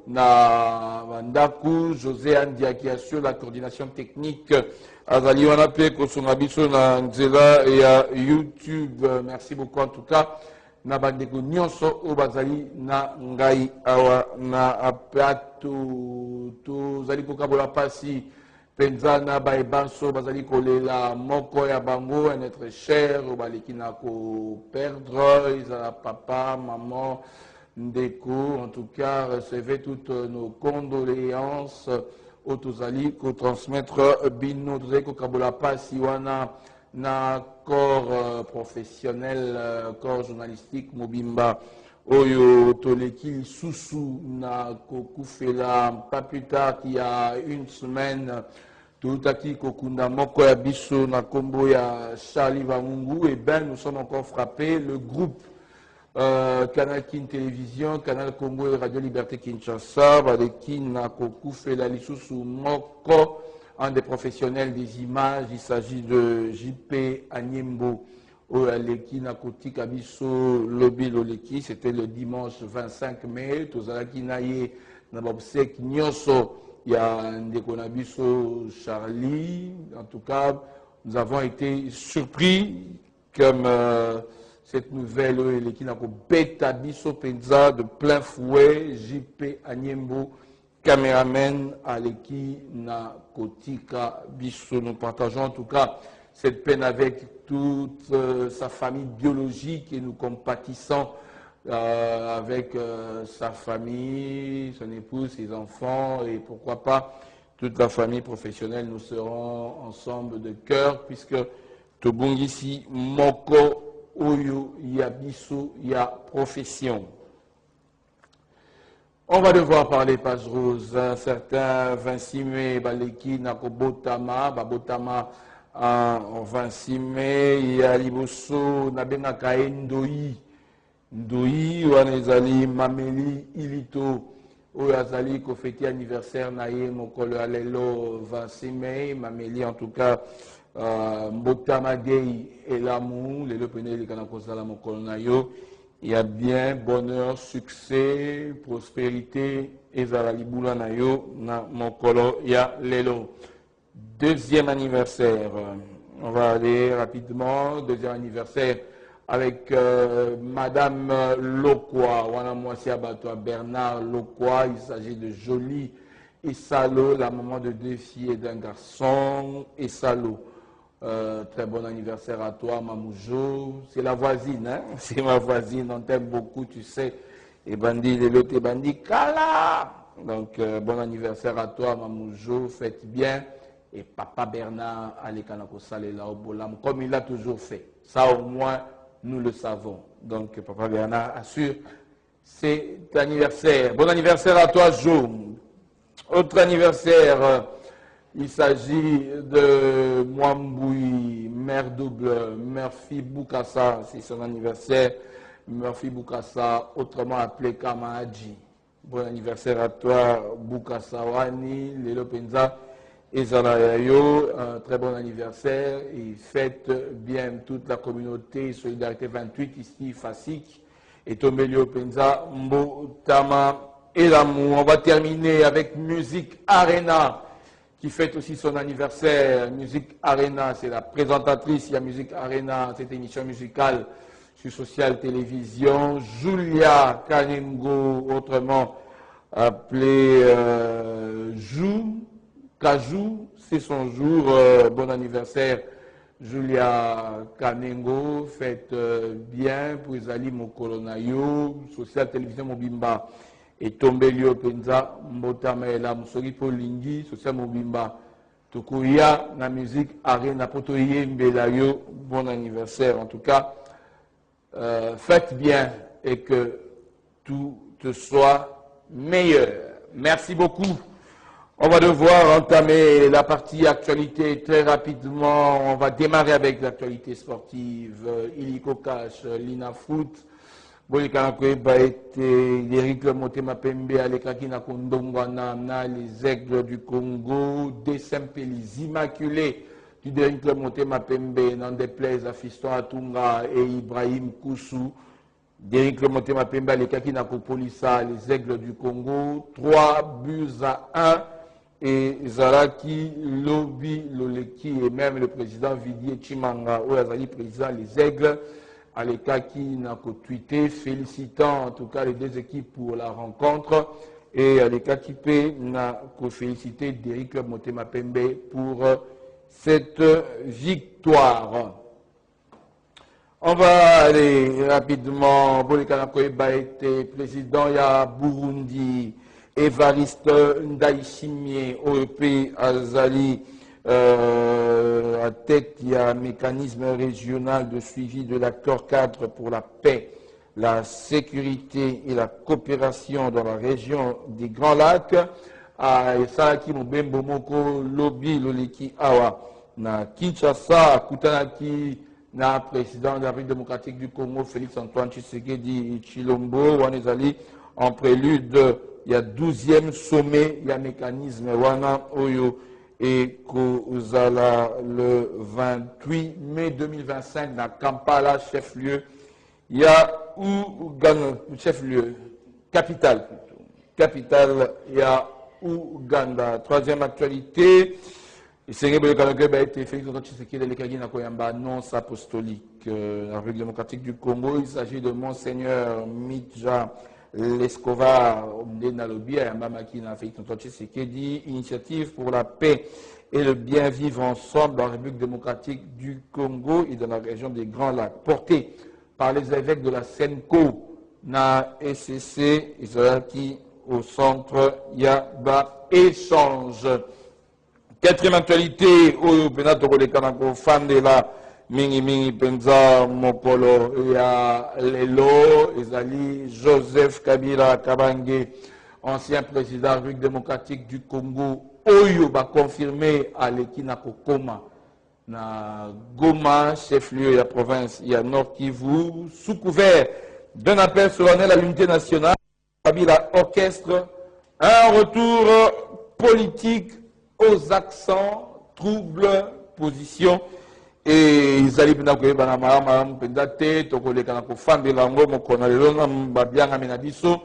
na Bandaku, José Andiaki assure la coordination technique. Azali Wanape, Kosungabiso, na Nzela et à YouTube. Merci beaucoup en tout cas. Na Bandeko Nyonso, Obazali, na Ngai, Awa, na Apato, Tozali Kokabola Pasi, Penzana, Baebanso, Bazali Kolela, Moko ya Bango, un être cher, Obaleki na ko perdre, Isala papa, maman, Ndeko, en tout cas, recevez toutes nos condoléances. Otozali ko transmettre bino tozali ko kabola pasi wana na corps professionnel, corps journalistique mobimba oyo toleki susu na kokufela pas plus tard qu'il y a une semaine totaki kokunda moko ya biso na kombo ya Charlie Vangungu. Et ben nous sommes encore frappés, le groupe Canal Kin Télévision, Canal Congo et Radio Liberté Kinshasa, Baleki Nakoku Felalisusu Moko, un des professionnels des images. Il s'agit de JP Anyembo, Aleki Nakoti Kabiso Lobi Loleki. C'était le dimanche 25 mai. Tozalaki Naye Nabobsek Nyoso, il y a Ndekonabiso Charlie. En tout cas, nous avons été surpris comme. Cette nouvelle, l'équipe Beta Biso Penza de plein fouet, JP Anyembo, caméraman à l'équipe na Kotika Biso. Nous partageons en tout cas cette peine avec toute sa famille biologique et nous compatissons avec sa famille, son épouse, ses enfants et pourquoi pas toute la famille professionnelle. Nous serons ensemble de cœur puisque Tobungisi Moko Oyo, Yabiso, ya profession. On va devoir parler page rose. Un certain 26 mai, Baleki Nakobotama, Babotama en 26 mai, il y a Liboso, Nabenga Kaendoi, Ndoi, Wanezali, Mameli, Ilito, Oyazali, Kofeti anniversaire, Naye, Mokolo Alelo, 26 mai, Mameli en tout cas. Mbotamagei et l'amour, les lepene les kanakosala mokolonayo, il y a bien bonheur, succès, prospérité, et zalaliboula nayo na mokolo ya lelo. Deuxième anniversaire, on va aller rapidement, deuxième anniversaire avec Madame Lokwa, wana mwasi abato Bernard Lokwa, il s'agit de Jolie et Salo, la maman de 2 filles et d'un garçon, et Salo. Très bon anniversaire à toi, Mamoujo. C'est la voisine, hein? C'est ma voisine, on t'aime beaucoup, tu sais. Et Bandi, les lots, et Bandi, Kala! Donc, bon anniversaire à toi, Mamoujo, faites bien. Et Papa Bernard, Alekanako Salela Obolam, comme il l'a toujours fait. Ça, au moins, nous le savons. Donc, Papa Bernard assure, c'est anniversaire. Bon anniversaire à toi, Jo. Autre anniversaire. Il s'agit de Mwamboui, mère double, Murphy Boukassa, c'est son anniversaire. Murphy Boukassa, autrement appelé Kamaadji. Bon anniversaire à toi, Boukassa Wani, Lelo Penza et Zalayayo. Un très bon anniversaire. Et fête bien toute la communauté Solidarité 28, ici, Fasik, et Tombelio Penza, Mbotama et l'amour. On va terminer avec Musique Arena, qui fête aussi son anniversaire. Musique Arena, c'est la présentatrice, il y a Musique Arena, cette émission musicale sur Social Télévision. Julia Kanengo, autrement appelée Jou, Kajou, c'est son jour. Bon anniversaire, Julia Kanengo, fête bien pour Isali Mokolonayo, Social Télévision Mobimba. Et Tombelio Penza, Mbotama Ela, Moussori Polingi, Social Mobimba, Tokuya, la musique Arena, Potoye Mbelayo, bon anniversaire en tout cas. Faites bien et que tout te soit meilleur. Merci beaucoup. On va devoir entamer la partie actualité très rapidement. On va démarrer avec l'actualité sportive. Iliko Cash, Lina Foot. Bolikana Kweba était Eric Motema Pembe Alekaki na Kondongwana na les Aigles du Congo, Desempe les Immaculés du Eric Motema Pembe, n'en déplaise à Fiston Atunga et Ibrahim Koussou. Derrick Motema Pemba, les Kakina Kopolisa, les Aigles du Congo, 3-1. Et Zaraki, Lobi, Loleki et même le président Vidier Chimanga, Oazali, président les Aigles, Alekaki n'a qu'au tweeté, félicitant en tout cas les deux équipes pour la rencontre. Et Alekaki P n'a qu'au félicité Derrick Motema Pembe pour cette victoire. On va aller rapidement. Bolekana Koeba était président, il y a Burundi. Évariste Ndaïchimie, OEP Azali, à tête, il y a un mécanisme régional de suivi de l'accord cadre pour la paix, la sécurité et la coopération dans la région des Grands Lacs. À Esaki Mbembo Moko Lobi Loleki Awa, na Kinshasa, Kutanaki, na président de la République démocratique du Congo, Félix Antoine Tshisekedi Chilombo, Wanezali, en prélude. Il y a 12e sommet, il y a un mécanisme Wana Oyo et Kozala le 28 mai 2025 dans Kampala, chef-lieu. Il y a Ouganda, chef-lieu, capitale plutôt. Capitale, il y a Ouganda. Troisième actualité, le a été fait dans annonce apostolique. La République démocratique du Congo, il s'agit de Monseigneur Midja Lescovar, initiative pour la paix et le bien vivre ensemble dans la République démocratique du Congo et dans la région des Grands Lacs, porté par les évêques de la Senko, na SCC, Israël qui au centre Yaba échange. Quatrième actualité, au Benato de Kanako, fan de la Mingi Penza Mokolo, il y a Lelo, Ezali, Joseph Kabila Kabange, ancien président de la République démocratique du Congo, Oyo va confirmer à l'Ekina Kokoma, na Goma, chef-lieu de la province, il y a Nord Kivu, sous couvert d'un appel solennel à l'unité nationale, Kabila orchestre, un retour politique aux accents, troubles, positions. Et ils allaient bien que Banamara, Pendate, Tokoleka, Fande Lango, Mokona, Lelona, Babianga, Menabiso.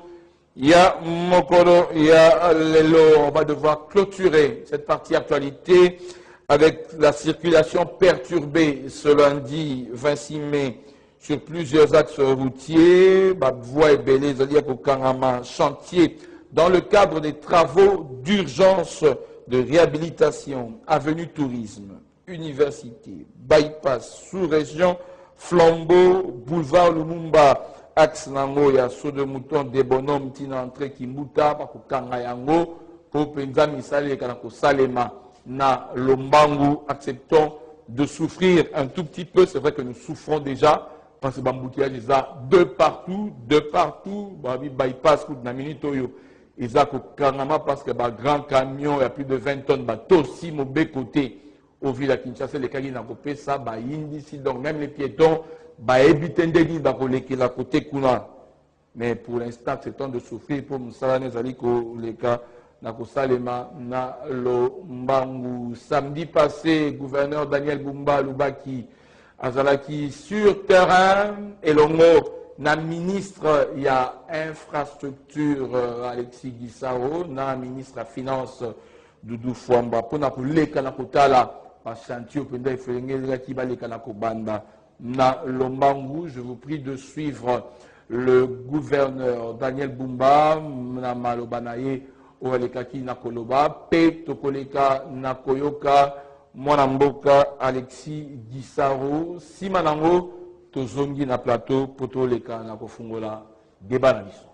Il y a Mokoro, il y a Lelo. On va devoir clôturer cette partie actualité avec la circulation perturbée ce lundi 26 mai sur plusieurs axes routiers. Voie et Belé, Zaliako Kangama, chantier dans le cadre des travaux d'urgence de réhabilitation, avenue Tourisme, Université, Bypass, sous-région, Flambeau, boulevard Lumumba, axe Nango, il y a saut de mouton, des bonhommes, tina entrée qui mouta, parce que Kangayango, pour Penza Misale, Kanako Salema, na Lombangu, acceptons de souffrir un tout petit peu, c'est vrai que nous souffrons déjà, parce que Bamboutiage, ils ont de partout, bypass, coup de la minute, ils ont parce que grand camion, il y a plus de 20 tonnes, aussi mauvais côté au ville à Kinshasa, les Kagina Kopé, ça, ici, donc même les piétons, évitendeni, la côté Kuna. Mais pour l'instant, c'est temps de souffrir pour Moussala Zaliko, les cas, Nakosalema, na Lombangu. Samedi passé, gouverneur Daniel Bumba Lubaki, Azalaki, sur terrain, et Longo, na ministre, il y a infrastructure Alexis Gisaro, na ministre à finance Doudou Fouamba, pour les Kanakotala, par chantier, na Lombangu, je vous prie de suivre le gouverneur Daniel Bumba, na Malobanaye, Oalekaki Nakoloba, Pe Tokoleka Nakoyoka, Mwanamboka, Alexis Gisaro, Simanango, Tozongi na plateau, Poto Leka Nakofungola, débat na biso.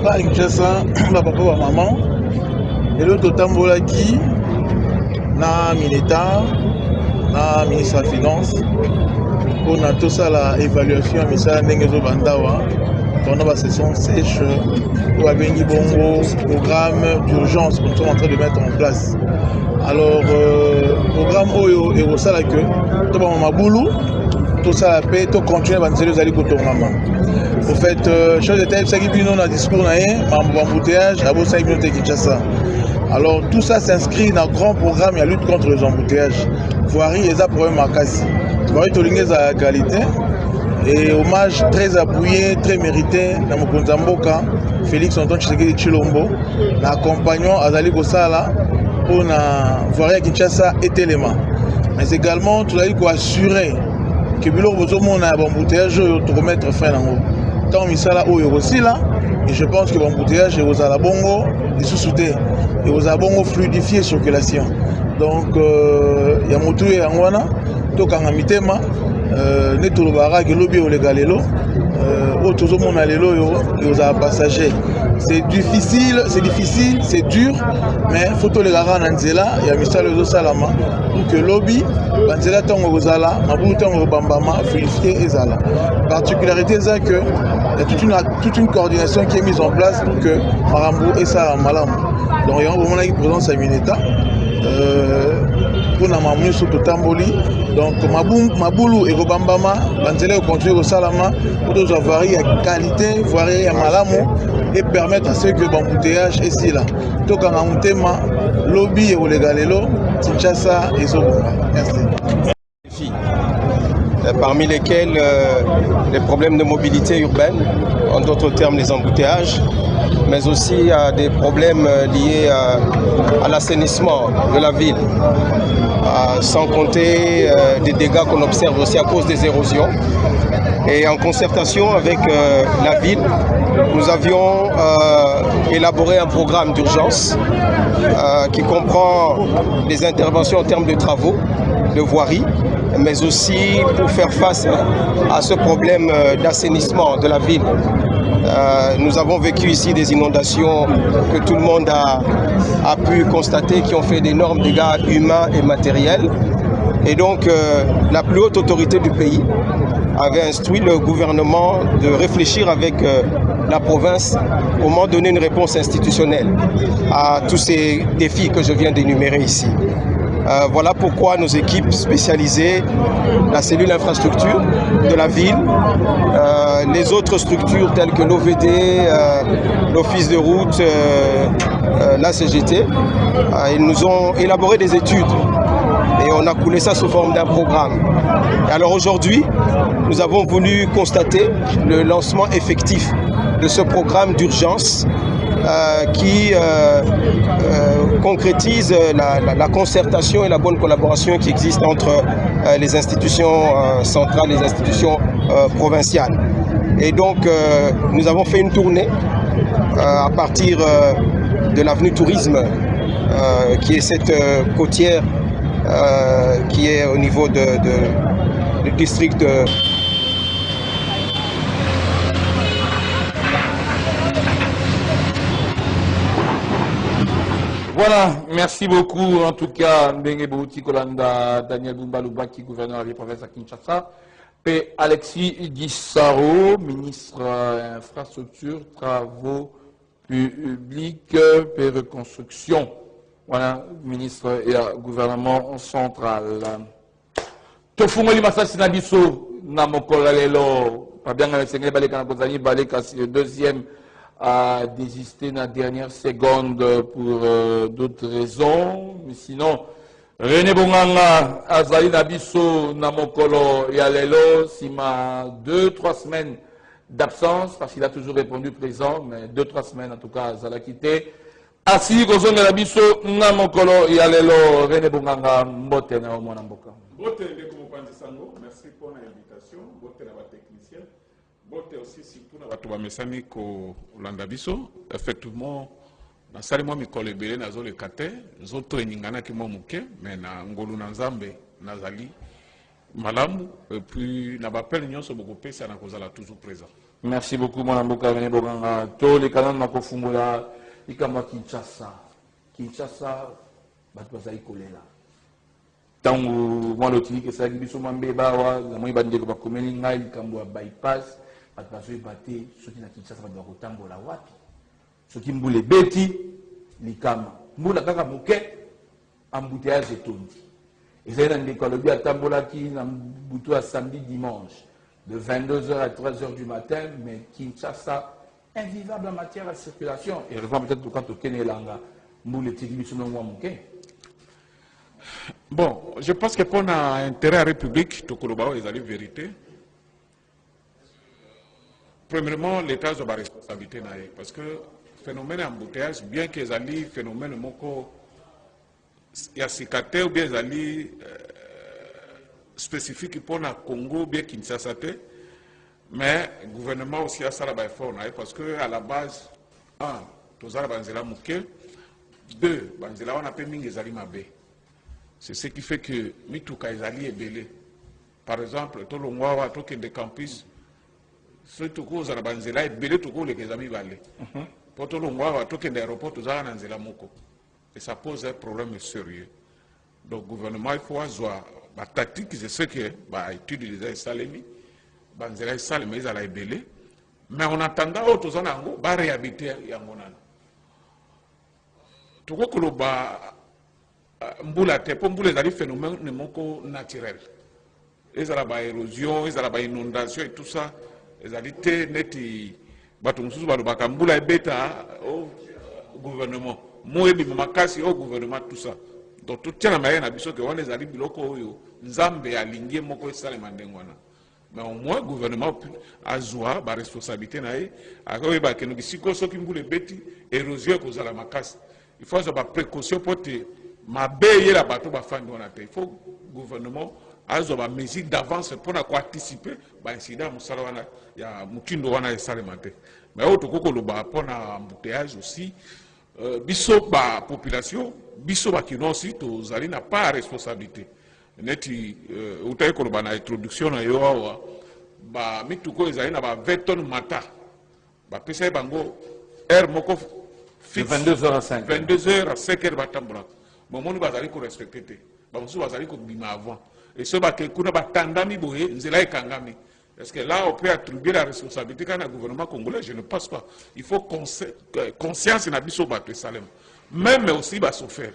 Ba Kinshasa, ba papa ba maman, et l'autre tambolaki na Mineta, na ministre de la Finance, on a tout ça la évaluation, mais ça n'engezo bandawa, pendant la session sèche, pour Abengi Bongo, programme d'urgence qu'on est en train de mettre en place. Alors, programme Oyo et Rosala que, tout le monde boulot, tout ça la paix, tout continuer à avancer les alliés pour ton maman. Au fait, chose de telle, c'est qu'il y a un discours, un embouteillage, à Bossa Ibn Kinshasa. Alors, tout ça s'inscrit dans un grand programme, il y a lutte contre les embouteillages. Voirie, il y a un problème à Kassi. voirie tolingeza la qualité et hommage très appuyé, très mérité dans mon Mboka Félix Antoine Tshisekedi Tshilombo l'accompagnant Azali Kosala pour la voirie Kinshasa et Téléma. Mais également tu as dit assurer que biloko bozomona ya bambouteillage oyo tokomettre fin nango tant misala oyo kosila et je pense que bambouteillage ekozala bongo lisusu te ekozala bongo fluidifier circulation donc ya motu yango wana tokanga mitema ne tolobaka ke lobi oleka lelo oyo tozomona lelo oyo ekozala passager. C'est difficile, c'est dur, mais il faut tolérer na nzela ya misala ezosalama pour que lobby banzela tango kozala mabulu tango bambama fluidifier ezala. Particularité c'est que il y a toute une coordination qui est mise en place pour que marambo et ça malamu. Donc il y a une présence à Mineta pour na mamu so totamboli. Donc mabulu et bambama banzela continue au salama pour tous avoir une qualité, voirie ya malamu et permettre à ceux que l'embouteillage est ici là. Donc en Moutema, lobby et Olegalelo, Kinshasa et Zobonga. Merci. Parmi lesquels les problèmes de mobilité urbaine, en d'autres termes les embouteillages, mais aussi des problèmes liés à l'assainissement de la ville, sans compter des dégâts qu'on observe aussi à cause des érosions. Et en concertation avec la ville, nous avions élaboré un programme d'urgence qui comprend des interventions en termes de travaux, de voirie, mais aussi pour faire face à ce problème d'assainissement de la ville. Nous avons vécu ici des inondations que tout le monde a pu constater qui ont fait d'énormes dégâts humains et matériels. Et donc la plus haute autorité du pays avait instruit le gouvernement de réfléchir avec la province comment donner une réponse institutionnelle à tous ces défis que je viens d'énumérer ici. Voilà pourquoi nos équipes spécialisées, la cellule infrastructure de la ville, les autres structures telles que l'OVD, l'Office de route, la CGT, ils nous ont élaboré des études et on a coulé ça sous forme d'un programme. Et alors aujourd'hui, nous avons voulu constater le lancement effectif de ce programme d'urgence qui concrétise la concertation et la bonne collaboration qui existe entre les institutions centrales et les institutions provinciales. Et donc nous avons fait une tournée à partir de l'avenue Tourisme qui est cette côtière qui est au niveau du district de... Voilà, merci beaucoup. En tout cas, Ndenge Bouti Kolanda, Daniel Bumbalubaki, gouverneur de la province à Kinshasa, et Alexis Gisaro, ministre infrastructure, travaux publics et reconstruction. Voilà, ministre et gouvernement central. Tofungoli Masasi Nabiso, Namokola Lelo, pas bien avec Sénégal, Baleka Baleka, c'est le deuxième à désister dans la dernière seconde pour d'autres raisons. Mais sinon, René Bonganga, Azali Nabiso, Namokolo Yalelo, Sima 2-3 semaines d'absence, parce qu'il a toujours répondu présent, mais 2-3 semaines en tout cas, Azala quitté. Assis, Gozong Nabiso, Namokolo Yalelo, René Bonganga, Mbote na Omona Mboka. Mbote Ndeko Sango, merci pour l'invitation. Mbote na technicien. Bote aussi surtout na bato bamesani ko Olanda biso effectivement na sali mo mikolo ebele na zo le kate zo trainingana ki mo muke mais na ngolu na nzambe nazali malamu et puis na bapel nyonso boko pesa na kozala toujours présent. Merci beaucoup mon amboka René Bonganga. To le kanana makofungula ikamba Kinshasa. Kinshasa bato bazali kolela. Tangu moi lotiki ke sa biso mambe bawa na moi bandeko bakomeli ngai likambo ya bypass. Bato bate soki na Kinshasa bato bakotambola wapi soki mbula ebeti likama mbula kaka moke embouteillage etondi ezali na ndeko alobi atambolaki na butu ya samedi dimanche de 22h à 3h du matin mais Kinshasa invivable en matière de circulation et heureusement peut-être quand tokende elanga mbula etiki biso no mwa moke. Bon, je pense que pour l'intérêt à la République, Tokoloba, ils allaient vérité. Premièrement, l'État a une responsabilité. Parce que le phénomène d'embouteillage, bien qu'ils allaient phénomène il y a cicaté ou bien ils allaient spécifique pour le Congo, bien Kinshasa, mais le gouvernement aussi a ça effort parce que à la base, un, tous les banzela mouké, deux, banzela on a pas mis les ali mabé. C'est ce qui fait que mituka les ali est belé. Par exemple, tout le monde a tout des campus, ceux qui ont la banzela est belé tout les amis balé. Pour tout le monde a tout des aéroports tous les banzela moko. Et ça pose un problème sérieux. Donc le gouvernement il faut avoir la tactique, c'est ce que l'étude des Salemi. Banzela sale mais à la belé mais en attendant autres en ango ba réhabiter yangonana to ko lo ba mbula te po mbula zali phénomène ne moko naturel ezala ba érosion ezala ba inondation et tout ça ezali te neti bato mususu ba ba mbula ebeta au gouvernement moyebi makasi au gouvernement tout ça donc tout tient na mayena biso ke wana ezali biloko oyo nzambe alingie moko esale mandengwana. Mais au moins, le gouvernement a la responsabilité. Il faut avoir des précautions pour que la bateau il faut que le gouvernement ait des mesures d'avance pour anticiper l'incident. Il y a mais autre chose, pour l'embouteillage aussi, la population, qui n'a pas de responsabilité. Neti utaye ko ba na introduction na yo awa ba mituko ezali na ba 20 tonnes mata ba pesa bango heure moko fixe 22h à 5 22h à 5h batambola bon moni bazali ko respecter ba musu bazali ko bima avant et ce ba ke kuna ba tandami boye nzela ekangami. Est-ce que là on peut attribuer la responsabilité quand le gouvernement congolais? Je ne pense pas. Il faut conscience na biso bato salem même aussi ba souffrir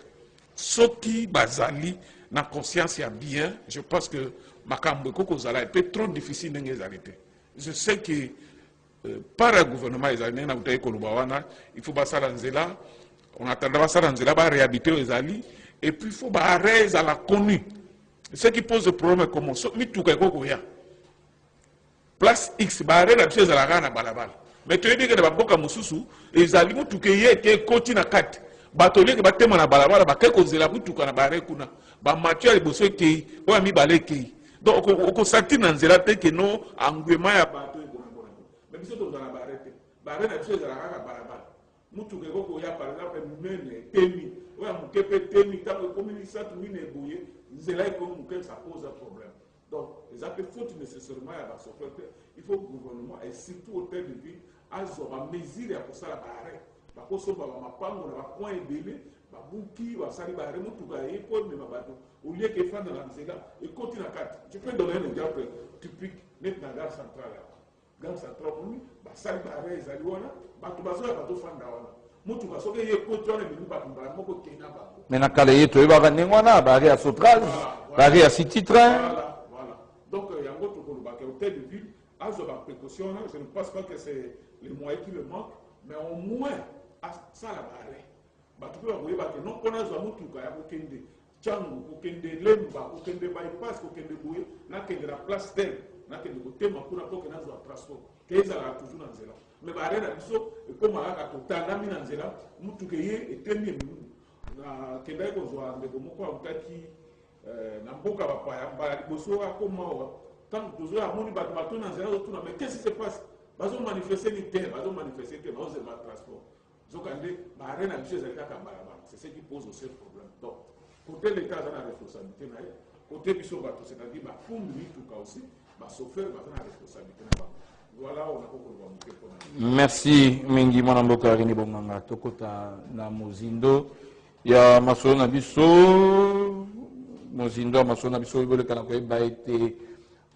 soki bazali na conscience ya bien, je pense que Makambo Kokozala est peut-être trop difficile de les arrêter. Je sais que par le gouvernement, il faut passer à l'Anzela, on attendra passer à l'Anzela, réhabiter les alliés, et puis il faut arrêter à la connue. Ce qui pose le problème, comment ça, place X, arrêter la chose à la rana balabal. Mais tu dis que les Baboka Moussou, les alliés, tout qui est continent 4. Batolier que batema na balabala ba keko zela butuka na bare kuna ba Mathieu ali boso ke o mi baleke donc ko sati na nzela te ke no angwema ya bato e bona mais biso to na bare na biso za la balabala mutuka ko ya par exemple mene temi o ya mukepe temi ta ko komini satu mine boye nzela ko mukepe ça pose un problème donc les appels faute nécessairement ya ba sofete il faut que le gouvernement et surtout hôtel de ville azo ba mesure ya ko sala bare bakoso ba mapango na ba point ebele ba buki ba sali ba remutuka e ko me babato au lieu que fanda la nzela et continue à 4. Je peux donner un exemple typique net na gare centrale. Gare centrale ni ba sali ba re ezali wana bato bazo ba to fanda wana mutuka soke ye ko tona ni ba mba moko kena ba mais na kale yeto e ba ngwana ba re à Sotraz ba re à City Train voilà donc yango to ko ba ke hôtel de ville azo ba précaution. Je ne pense pas que c'est les moyens qui le manquent mais au moins ça la barre bato pe bakoye bake non mpona azwa motuka ya kokende ntango kokende lemba kokende bypass kokende boye nakende na place tel nakende kotema kuna mpo ke nazwa transport ke ezalaka toujours na nzela mais bare na biso ekoma kaka totandami na nzela motuka ye etemi eminu nakendaki kozwa ndeko moko akutaki na mboka bapaya mbala liboso akoma awa ntango tozoya amoni bato bato na nzela azotuna mais qu'est-ce qui se passe bazomanifeste ni te bazomanifeste te bazozema transport. C'est ce qui pose aussi le problème. Donc, côté l'État, il a la responsabilité. Côté Bissot, c'est-à-dire que pour lui, tout cas aussi, il a la responsabilité. Voilà, on a beaucoup de merci, Mingi Mwanamboka Rini Bomanga, Tokota na Mozindo. Il y a Masona Bissot, Mozindo, Masona Bissot, il veut le Kanakoye, Baïté,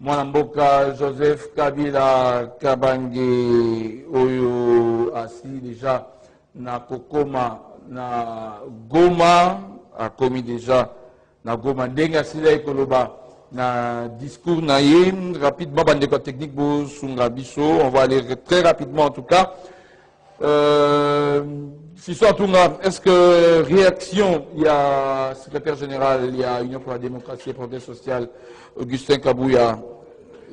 Mwanamboka, Joseph Kabila, Kabange, Oyo, assis déjà. Na Kokoma na Goma a commis déjà na Goma denga sila ekoloba na discours na yim rapidement bandeko technique bo sunga biso on va aller très rapidement en tout cas Fisson Tunga, est-ce que réaction, il y a secrétaire général, il y a Union pour la démocratie et progrès social, Augustin Kabouya,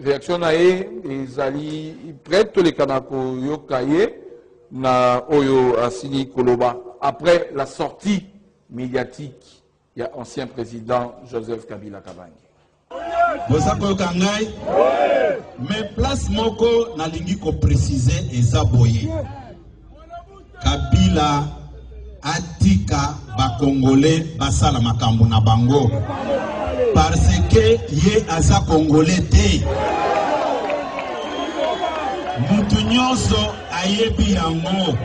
réaction nae, ils allaient prêtent les kanako yokaye na oyo asini koloba. Après la sortie médiatique, il y a ancien président Joseph Kabila Kabange. Bozako kangai, mais place moko na lingi ko préciser eza boye. Kabila atika ba Congolais basala makambo na bango parce que ye aza Congolais te. Mutu nyonso ayebi yango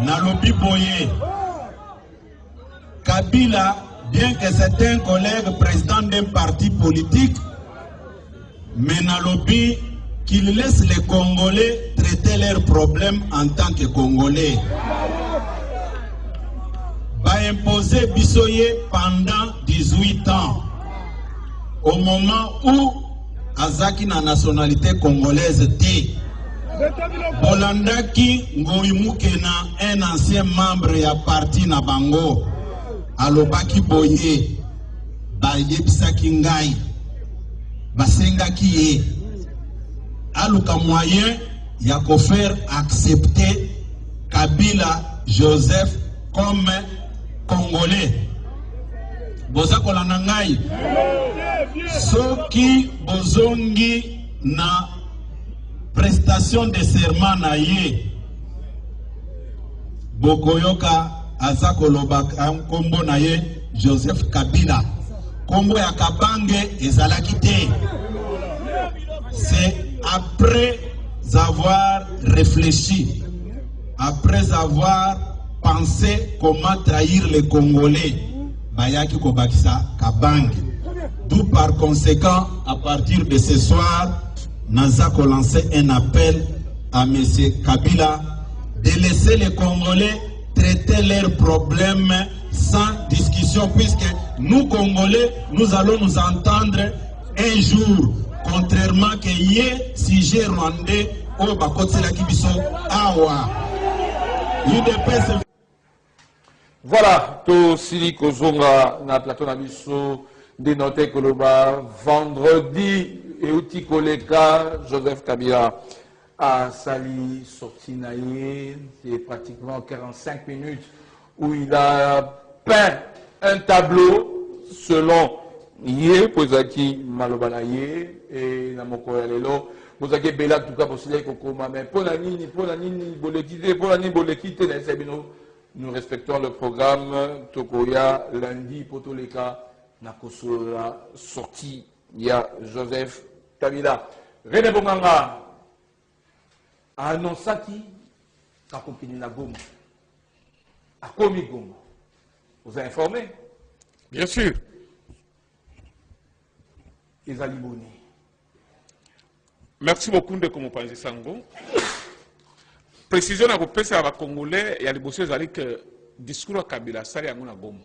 nalobi boye. Kabila, bien que c'est un collègue président d'un parti politique, mais nalobi qu'il laisse les Congolais traiter leurs problèmes en tant que Congolais. Va imposer Bissoye pendant 18 ans, au moment où Azaki na nationalité congolaise T. Bolandaki Ngoimukena, un ancien membre ya parti na bango, alobaki boye, bayebisaki ngai, basengaki ye. Aluka moyen ya ko faire accepter Kabila Joseph comme Congolais. Boza kolanda ngai. Soki bozongi na prestation de serment na ye. Bokoyoka aza kolobaka kombo na ye Joseph Kabila. Kombo ya Kabange ezalaki te. C'est après avoir réfléchi, après avoir pensé comment trahir les Congolais, Bayaki Kobakisa Kabange. D'où par conséquent, à partir de ce soir, Nazako lançait un appel à M. Kabila de laisser les Congolais traiter leurs problèmes sans discussion, puisque nous, Congolais, nous allons nous entendre un jour. Contrairement que yé sujet rwandais au bakotse la kibiso awa. Voilà, to sili kozonga na plateau na biso dénoté koloba vendredi et outi koleka Joseph Kabila a sali sorti naïe, c'est pratiquement 45 minutes où il a peint un tableau selon Yé, Pozaki Malobanaye, et Namoko Lelo, Pozaki Bela, tout cas, pour cela, mais pour la nini, bolekite, nous respectons le programme Tokoya, lundi, Potoleka, Nakosola, sortie, il y a Joseph Kabila. René Bonganga a annoncé qui a compris la gomme, a commis gomme. Vous avez informé? Bien sûr. Merci beaucoup de Komopanzi Sango. Précision à vous passer à la Congolais et à l'Ibosé Zali que discours à Kabila, Sari Ango na Gomo.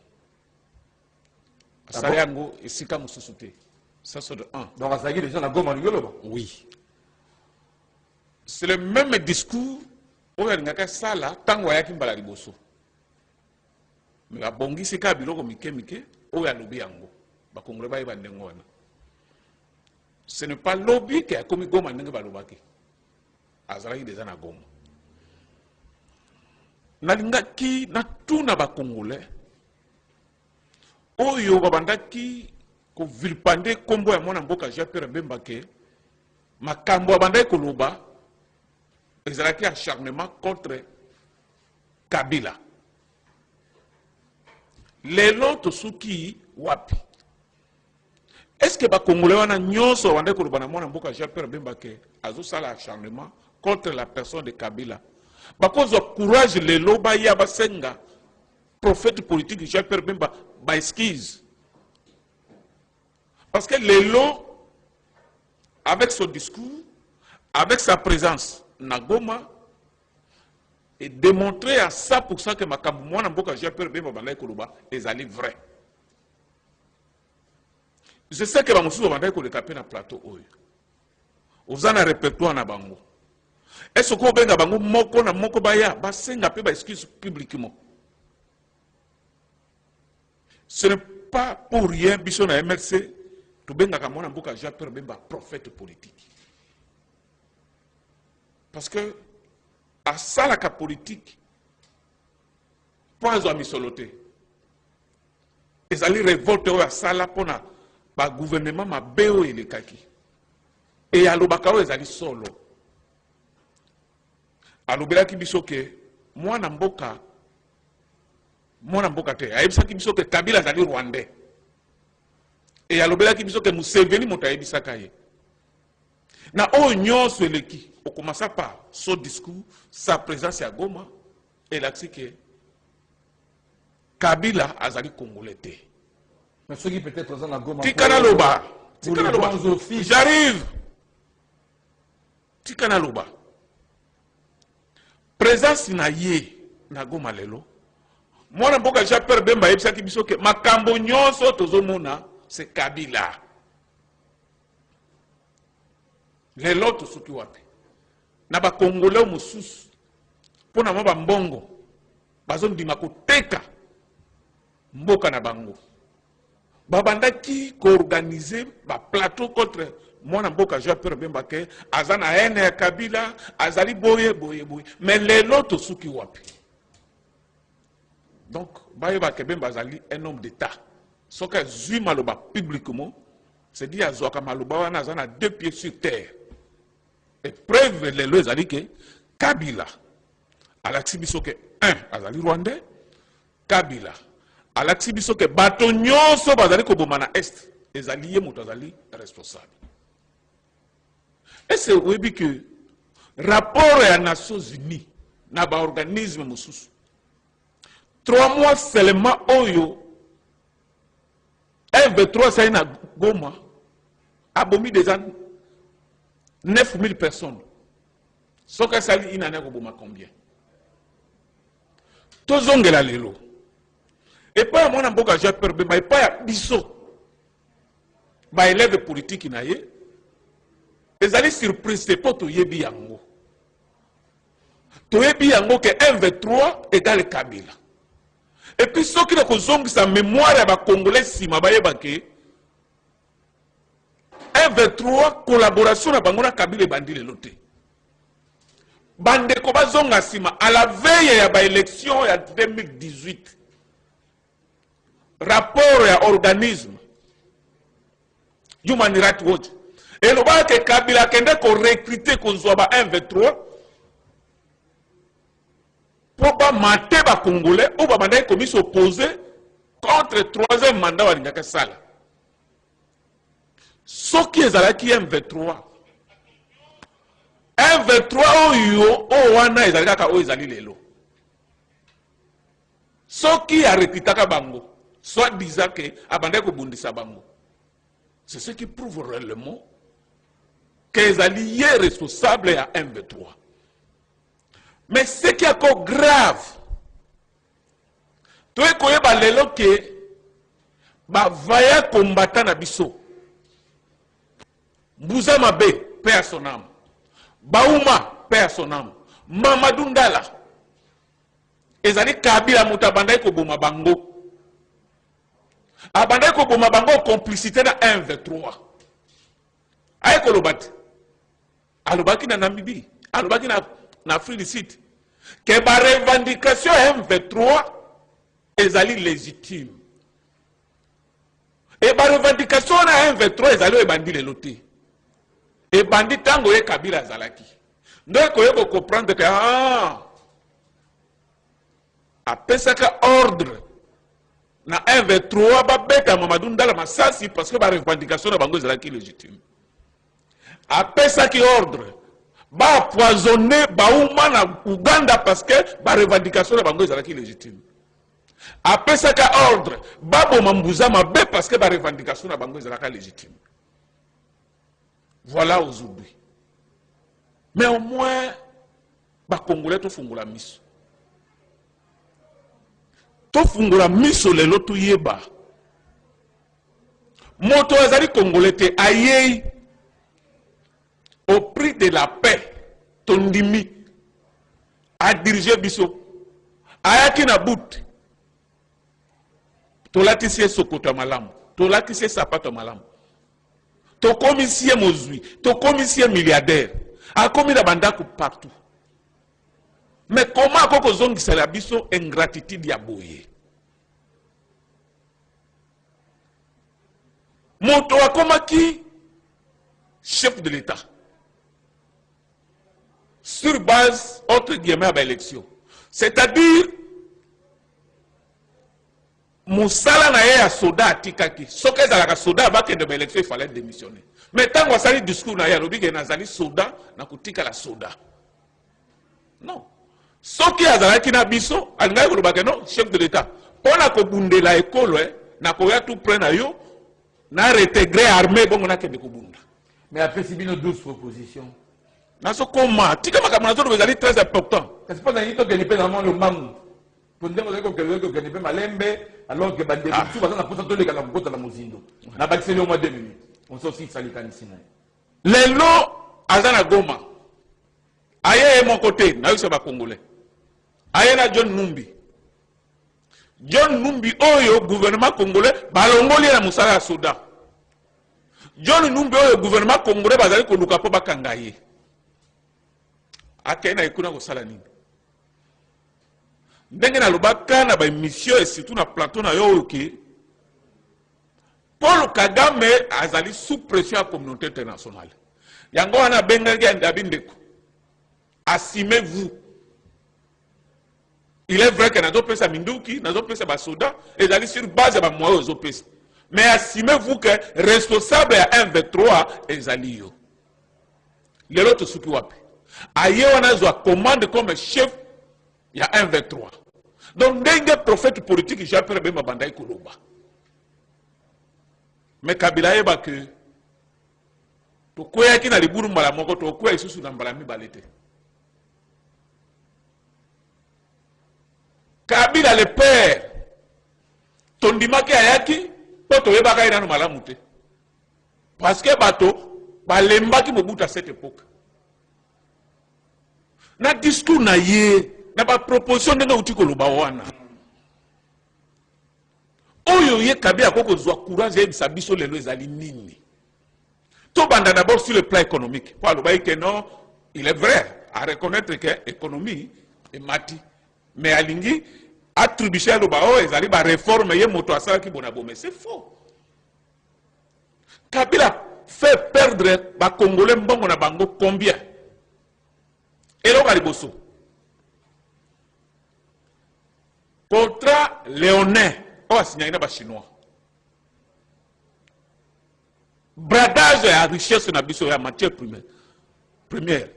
Sari Ango et Sika Moussouté. Ça c'est de 1. Donc, ça y est, les gens na Gomo Nigolo? Oui. C'est le même discours où il y a ça là, tant qu'il y a Kimbala Liboso. Mais la Bongi c'est Kabila comme Mike, où il y a Lobi Ango. Ba Congolais ba Ibandengo wana. Ce n'est pas lobby qui a commis Goma Nenge Balobaki. Azalaki des ana Goma. Nalingaki na tout na ba Congolais. Oyo babandaki ko vilpande kombo ya mwana mboka Jean-Pierre Bemba ke makambo abandaki koloba ezalaki acharnement contre Kabila. Lelo tosuki wapi? Est-ce que les Congolais ont dit Jean-Pierre Bemba azo sala acharnement contre la personne de Kabila? Parce que courage les loba ya basenga prophète politique Jean-Pierre Bemba ba esquisse. Parce que les lots avec son discours, avec sa présence na Goma et démontrer à 100% que makambo mwana mboka Jean-Pierre Bemba balai koloba ezali vrai. Je sais que les gens ont tapé dans le plateau. Vous avez un répertoire na bango. Est-ce qu'on benga bango moko na moko baya basenga pe ba excuse publiquement? Ce n'est pas pour rien biso na MRC to benga ka mona mboka Jean-Pierre Bemba prophète politique. Parce que à ça la politique pas à misoloté. Et allez révolte à ça là pour na ba gouvernement ma beo et les kaki. Et à l'obakao ils allaient solo. À l'obelaki biso que moi na mboka te. Aïbisa ki biso que Kabila zali rwandais. Et à l'obelaki biso que Museveni mota aïbisa kaye. Na o nyonso eleki. On commence par son discours, sa présence à Goma, et là c'est que Kabila azali congolais. Mais ceux qui peut être présents à Goma. Tikanaloba. J'arrive. Tikanaloba. Présence na ye na Goma lelo. Moi na mboka Jean-Pierre Bemba yebisa ki biso ke makambo nyonso tozomona c'est Kabila. Lelo to suki wapi. Na ba Congolais mosusu pona maba mbongo bazondima koteka mboka na bango babandaki koorganiser ba plateau contre mwana mboka Jean-Pierre Bemba ke azana ene ya Kabila azali boye mais lelo to suki wapi. Donc bayeba ke Bemba azali un homme d'état soka zui maloba publiquement c'est dit azwaka maloba wana azana 2 pieds sur terre. Et preuve les lois a dit que Kabila à l'axibiso que azali rwandais Kabila à l'axibiso que batonyo so bazali ko bomana est les alliés mutazali responsable. Et c'est oui que rapport à Nations Unies na ba organisme mususu 3 mois seulement oyo M23 ça na Goma abomi des ans 9000 personnes. Ce que ça dit, il en a combien? Tozongela lelo. Et pas moi, n'importe j'ai peur, mais pas biso. Ba élève politique inaye. Les allez surprise, c'est pas to yebi yango. To yebi yango que M23 égale Kabila. Et puis ceux qui ont zong sa mémoire à ba Congolais si ma ba yebake. M23 collaboration na bangona Kabila bandi le loté. Bande ko bazonga sima à la veille ya ba élection ya 2018. Rapport ya organisme Human Rights Watch. Et le ba ke Kabila kende ko recruter ko zwa ba M23 pour ba mater ba Congolais ou ba mandai komi s'opposer contre 3e mandat wa lingaka sala. Ce qui est à qui M23 oyo o wana ezalaka o ezali lelo. Ce qui a recruté bango soit disant que abandé ko bundisa bango. C'est ce qui prouve réellement que les alliés responsables à M23. Mais ce qui est encore grave, tu es koyeba lelo que ba vaya combattant na biso. Mbouza Mabe, paix à son âme. Baouma, paix à son âme. Mamadou Ndala. Ezali Kabila Moutabandai Koboma Bango. Abandai Koboma Bango complicité na 1-23. Aye Kolobati. Alobaki na Namibie. Alobaki na Afrique du Sud. Que ma revendication M23 ezali légitime. Et ma revendication na M23 ezali ebandi le loté. Et bandit tango ye Kabila zalaki. Donc il faut comprendre que après ça ordre na M23 ba beta Mamadou Ndala masasi parce que la revendication na bango zalaki légitime. Après ça qui ordre ba poisonner Baouma na Uganda parce que la revendication na bango zalaki légitime. Après ça qui ordre ba boma Mbouza Mabe parce que la revendication na bango zalaka légitime. Voilà aujourd'hui. Mais au moins, les Congolais to fungula miso. To fungula miso le lotu yeba. Moto azali Congolais te aye au prix de la paix tondimi a dirigé biso ayaki na bout tolatisi sokoto malamu tolatisi sapato malamu tokomisi mozwi tokomisi milliardaire akomi na bandako partout. Mais comment akoko zongisa la biso ingratitude ya boye? Moto akomaki chef de l'État sur base entre guillemets à l'élection, c'est-à-dire musala na ye ya soda atikaki soki ezalaka soda abakende ba élection il fallait démissionner. Mais tant que asali discours na ye alobi ke nazali soda na kotika la soda non. Soki azalaki na biso alingaki kolobaka non chef de l'État mpona kobundela ekolo na koya tout près na yo na réintégré armée bongo nakende kobunda. Mais après si bino 12 propositions naso koma tika makambo nazo ezali très important. C'est pas nani to gagner pe dans le mangu pour dire que gagner pe malembe alors que bande tout bazana na posa to le kana kota na mozindo na bakiseli au moins 2 minutes on sort si salika ni sina lelo azana Goma aye mon côté na yo ba congolais aye na John Numbi oyo gouvernement congolais balongoli na musala ya soda. John Numbi oyo gouvernement congolais bazali koluka po bakanga ye akena ikuna kosala nini ndenge na lobaka na ba mission et surtout na plateau na yo oke Paul Kagame azali sous pression à la communauté internationale. Yango wana bengaki andabindeko. Assumez-vous. Il est vrai que nazo pesa minduki, nazo pesa basoda, et d'aller sur base de moyens aux opes. Mais assumez-vous que responsable à 1-23 ezali yo. Lelo to suki wapi. Aye wana zo commande comme chef ya 1-23. Donc ndenge prophète politique j'appelle bema bandai koloba. Mais Kabila yeba que to koya ki na liburu mbala moko to koya isusu na mbala mibalete. Kabila le père tondimaki ayaki poto yebaka ina no malamu te. Parce que bato balembaki mobuta à cette époque. Na discours na ye na ba proposition ndenge uti koloba wana. Oyo ye Kabila koko zwa courage yebisa biso lelo ezali nini. To banda d'abord sur le plan économique. Pour le que non, il est vrai à reconnaître que l'économie est mati. Mais alingi attribuer le bao ezali ba réforme ye moto asala ki bonabo mais c'est faux. Kabila fait perdre ba Congolais mbongo na bango combien? Et là baliboso. Contrat léonin on a signé ba chinois. Bradage à richesse na biso ya matière première.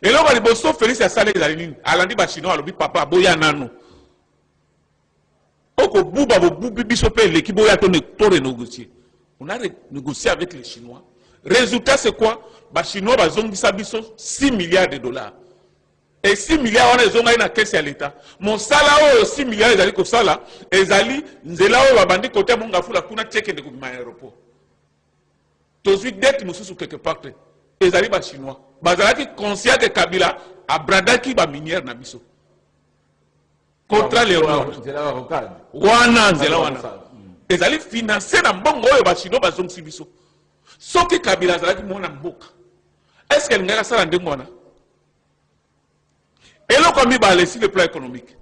Et là baliboso Félix a salé les alandi ba chinois alobi papa boya nano. Oko buba bo biso pe l'équipe boya to renégocier. On a négocié avec les Chinois. Résultat c'est quoi? Ba chinois ba zongisa biso 6 milliards de dollars. Et 6 milliards on a zonga na caisse à l'état. Mon salaire 6 milliards ezali ko sala ezali nzela o babandi côté monga fula kuna check de ko aéroport. Tozui dette mususu quelque part. Ezali ba chinois. Bazalaki conscient que Kabila a bradaki ba minière na biso. Contre les wana nzela wana. Ezali financer na mbongo oyo ba chinois bazongisi biso. Soki Kabila azalaki mona mboka. Est-ce que ngaka sala ndengo wana? Et là comme ba laisser le plan économique.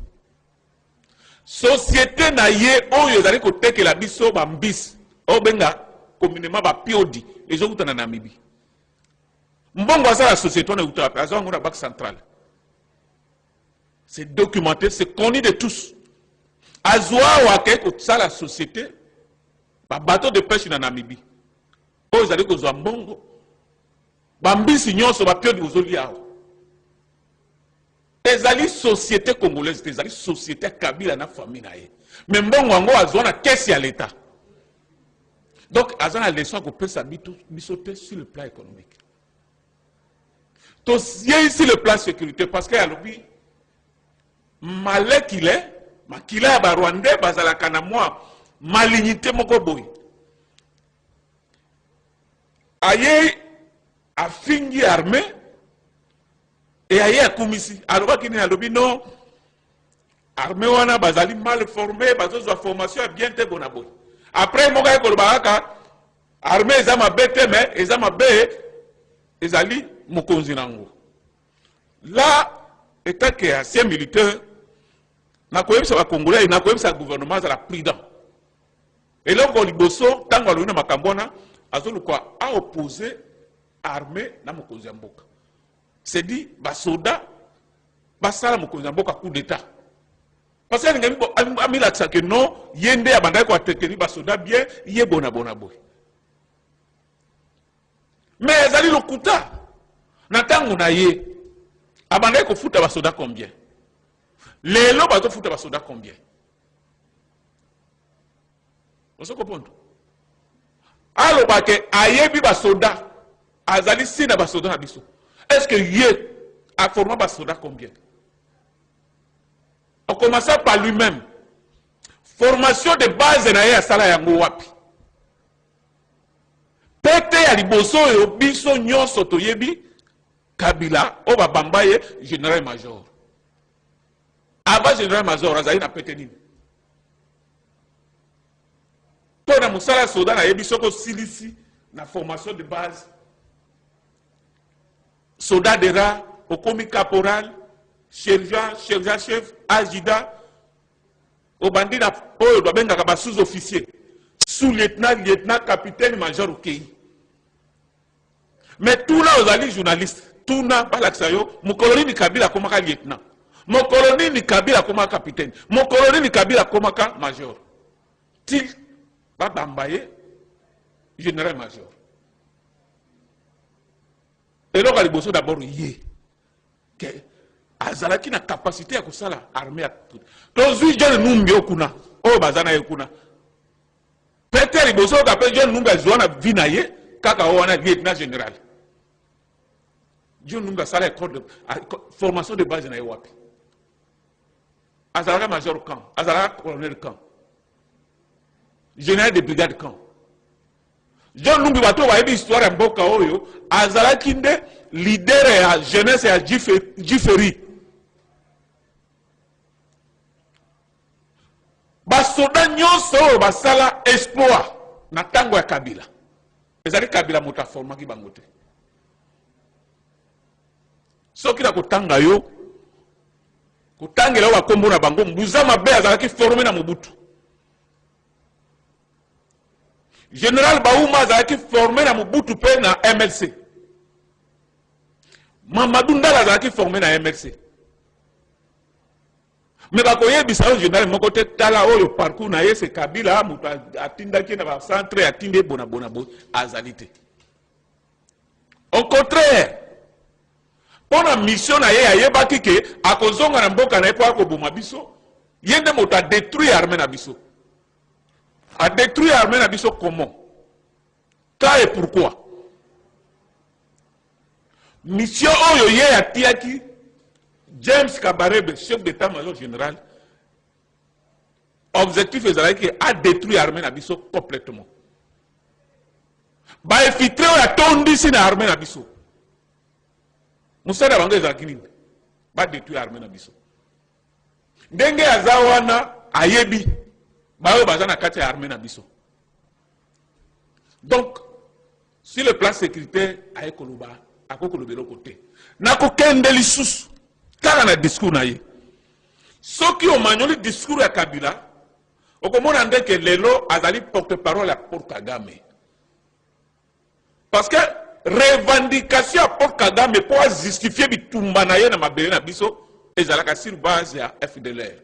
Société na ye oyo ezali ko tekela biso ba mbisi. Obenga communément ba piodi les gens na Namibie. Mbongo asa la société on est outra azo ngona banque centrale. C'est documenté, c'est connu de tous. Azwa wa ke ko la société ba bateau de pêche na Namibie. Oyo ezali ko zwa mbongo. Ba mbisi nyonso ba piodi ozoli awo. Ezali société congolaise, ezali société Kabila na famille na ye. Mais mbongo ngo azwa na caisse ya l'état. Donc, à la leçon qu'on peut s'habiter sur le plan économique. Donc, il y a ici le plan sécurité parce qu'il y a l'objet malais qu'il est, mais qu'il est à Rwanda, bazala kanamwa, malignité moko boy. Aye a fini armée, Et aye akumisi alobaki ni alobi non armée wana bazali mal formé bazozwa formation bien te bona boy. Après moka ekoloba kaka armée eza mabe te mais eza mabe ezali mokonzi nango. Là étant que ancien militaire na koyebisa ba Congolais na koyebisa gouvernement za la prudent. Et là ko liboso tango alona makambona azoluka a opposer armée na mokonzi ya mboka. C'est dit ba soda basala mokonzi ya mboka coup d'état. Parce que ngambo amila tsake non yende abandai ko atekeli ba soda bien ye bona boy. Mais ezali lokuta na tango na ye abandai ko futa ba soda combien? Lelo bazo futa ba soda combien? Vous comprenez? Alors que ayebi ba soda azali sina ba soda na biso. Est-ce que Yé a formé ba soda combien? On commence par lui-même. Formation de base na ye asala yango wapi. Pete ya liboso yo biso nyonso toyebi Kabila o ba bambaye général-major. Avant général-major azali na pete nini? Pour na musala soda na yebi soko silisi na formation de base. Soda de ra, au commis caporal, sergent chef, adjudant, au bandit na oyo doit benga kaba sous-officier, sous-lieutenant, lieutenant, capitaine, major au pays. Mais tout là aux alliés journalistes, tout là par l'axayo, mon colonie ni Kabila comme un lieutenant, mon colonie ni Kabila comme un capitaine, mon colonie ni Kabila comme un major. Til va bambaye général-major. Et là, il y a d'abord que azalaki na capacité à kusala armée à tout. Donc, si je ne m'y okuna, oh bazana yekuna. Peut-être il bosso qu'après je ne m'y zona vinaye, kaka wana lieutenant général. Je ne m'y sala formation de base na yewapi. Azalaka major camp, azalaka colonel camp, général de brigade camp. John Numbi bato ba yebi histoire mboka oyo azalaki nde leader ya jeunesse ya Jiferi. Basoda nyonso oyo basala exploit na tango ya Kabila. Ezali Kabila mota formaki bango te. Soki na kotanga yo kotangela wa kombo na bango mbuza mabe azalaki formé na Mobutu. Général Baouma azalaki formé na Mobutu pe na MLC. Mamadou Ndala azalaki formé na MLC. Mais bakoye bisao général moko te tala oyo parcours na ye se Kabila mutu atindaki na ba centre atinde bona azalite. Au contraire, pour la mission na ye ayebaki ke akozonga na mboka na epo akoboma biso, yende moto a détruit armée na biso. A détruit l'armée na biso comment? Quand et pourquoi? Mission oyo ye atiaki James Kabarebe, chef d'état-major général, objectif ezalaki a détruit l'armée na biso complètement. Ba infiltré oyo atondisi na armée na biso. Musala bango ezalaki nini? Ba détruit l'armée na biso. Ndenge aza wana ayebi bayo bazana kati ya armée na biso. Donc sur le plan sécuritaire ayekoloba akokolobelo côté nako kende lisusu kala na discours na ye soki o manyoli discours ya Kabila okomona ndeke lelo azali porte-parole à Paul Kagame parce que revendication à Paul Kagame pour justifier bitumba na ye na mabele na biso ezalaka sur base ya FDLR.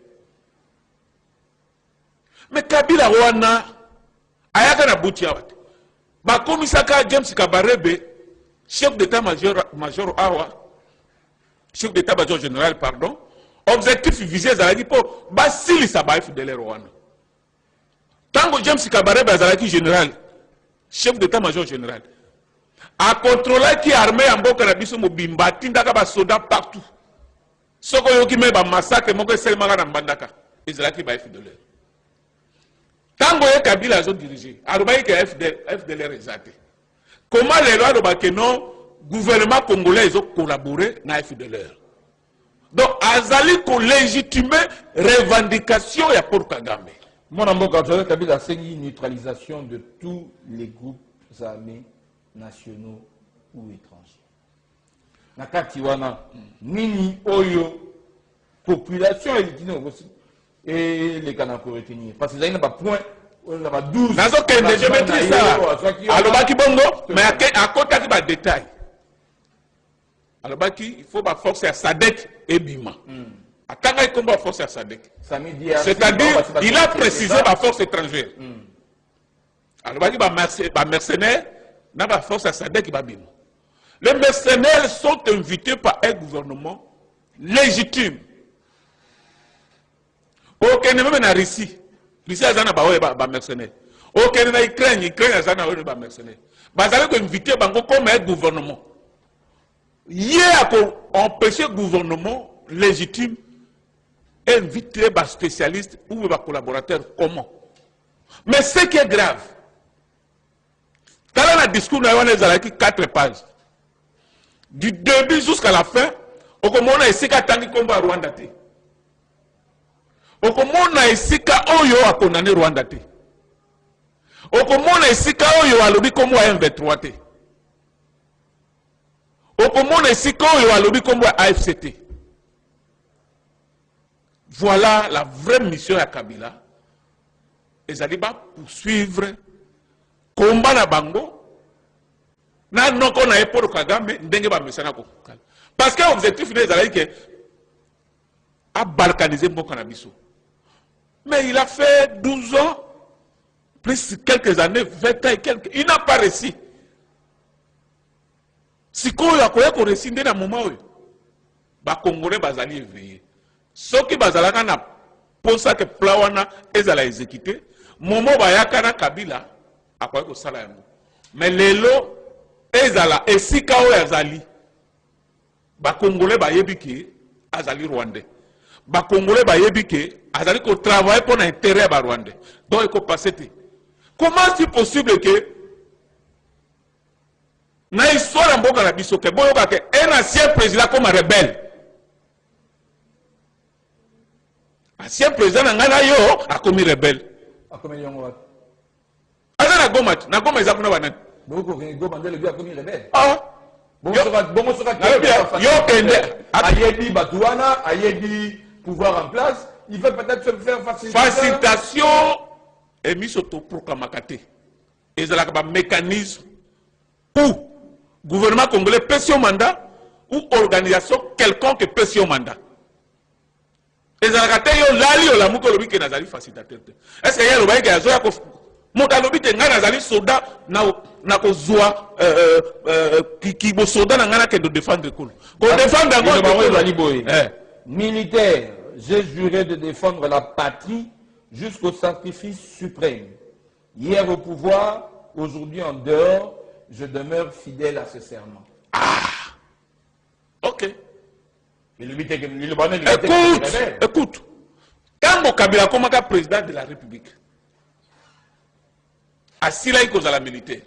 Mais Kabila wana ayaka na buti awate. Ba komisaka James Kabarebe, chef d'état-major awa, chef d'état-major général pardon, objectif visé zalaki po basilisa ba FDLR wana. Tango James Kabarebe azalaki général, chef d'état-major général, a contrôlé qui armée en mboka na biso mobimba tindaka ba soda partout. Soko yoki me ba massacre moko selmaka na mbandaka, ezalaki ba FDLR. Tango ye Kabila azo dirigé, alobaki ke FDLR ezate. Comment les lois de non gouvernement congolais ont collaboré na FDLR? azali ko légitimer revendication ya Paul Kagame. Mon amboka Joseph Kabila a signé une neutralisation de tous les groupes armés nationaux ou étrangers. Nakati wana nini oyo population et les canaux pour retenir parce que ça n'a pas point on a 12 nazo kende je maîtrise ça alobaki bongo mais à côté qui ba détail alobaki il faut ba force à Sadek et Bima atanga ikomba force à Sadek c'est-à-dire il a précisé la force étrangère alobaki ba mercenaires na ba force à Sadek et Bima. Les mercenaires sont invités par un gouvernement légitime. Aucun même en Russie. Russie a un mercenaire. Aucun en Ukraine, Ukraine a un mercenaire. Ils sont invités comme un gouvernement. Hier, empêcher le gouvernement légitime inviter des spécialistes ou des collaborateurs. Comment? Mais ce qui est grave, quand on a un discours, on a 4 pages. Du début jusqu'à la fin, on a essayé de combat Rwanda. On a essayé de condamner Rwanda. On a essayé de lobby comme M23. On a essayé de lobby comme AFCT. Voilà la vraie mission de Kabila. Et ça va poursuivre le combat na bango. Non, qu'on a pour Kagame, parce que l'objectif est que à balkaniser mon cannabis. Mais il a fait 12 ans, plus quelques années, 20 ans et quelques. Il n'a pas réussi. Si on a réussi dans un moment où les Congolais sont éveillés. Ceux qui sont pour que Plawana est exécuté, moment où il Kabila a quoi que ça. Mais les lots, ezala esika o yazali ba congolais ba yebiki azali rwandais ba congolais ba yebiki azali ko travailler pour l'intérêt ba rwandais donc il faut passer. Comment c'est possible que na histoire mboka na biso ke boyoka ke un ancien président comme rebelle ancien président ngana yo a commis rebelle a commis yongo azana goma ezakuna banani beaucoup qui go mandé le bien commis rebelle. Ah. Bon Ayedi Batouana, Ayedi pouvoir en place, il veut peut-être se faire facilitation et mise autoproclamakate. Et c'est un mécanisme où gouvernement congolais peut son mandat ou organisation quelconque peut son mandat. Et c'est un facilitateur. Est-ce qu'il y a un Motalobi te ngana zali soda na kozwa ki bo soda na ngana ke de défendre kolo. Ko défendre ngo militaire, j'ai juré de défendre la patrie jusqu'au sacrifice suprême. Hier au pouvoir, aujourd'hui en dehors, je demeure fidèle à ce serment. Ah. OK. Écoute. Quand Kabila comme président de la République Asila iko za la militaire.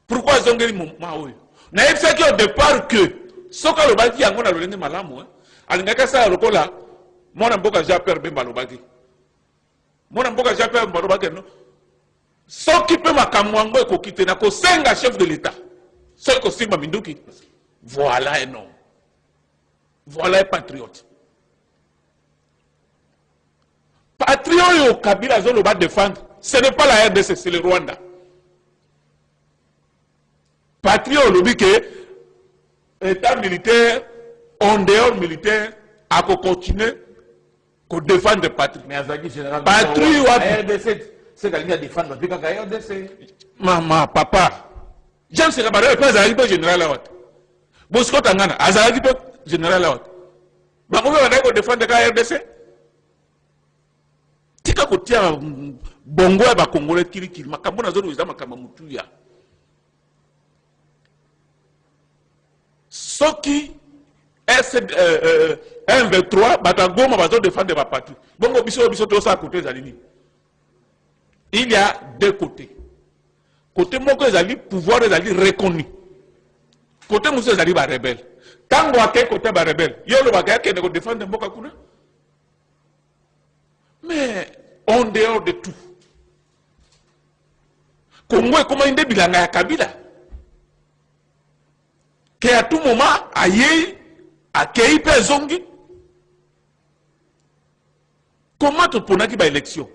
Pourquoi zongeli maoyo? Na yebisaki au départ que soka lobaki yango na lolenge malamu alingaka sa lokola mona mboka Jean-Pierre Bemba lobaki. Mona mboka Jean-Pierre Bemba lobaki no. Soki pe makambo yango ekokite na ko senga chef de l'état. Soki ko simba minduki. Voilà un homme. Voilà un patriote. Patriote yo Kabila zo loba défendre. Ce n'est pas la RDC, c'est le Rwanda. Patriote, le but que l'État militaire, en dehors militaire, a continué à défendre la patrie. Mais Azaki, généralement, la RDC, c'est la ligne à défendre, depuis quand la RDC. Maman, papa, James Sekabare, pas Azaki, général Lawat. Bosco Tangana, Azaki, général Lawat. Mais on va défendre la RDC. Tika kotia bongo ya ba Congolais kirikiri makambo na zolo ezama kama mutuya soki M23 batagoma bazo défendre ba patrie bongo biso to sa côté zalini il y a deux côtés côté moko ezali pouvoir ezali reconnu côté muso ezali ba rebelle Tango ake côté ba rebelle, yo le bagay ke ne défendre mboka kuna. Mais en dehors de tout, Congo est comme un bilanga ya Kabila. Que à tout moment, aïe, akei pe zongi. Comment tu peux pas élection?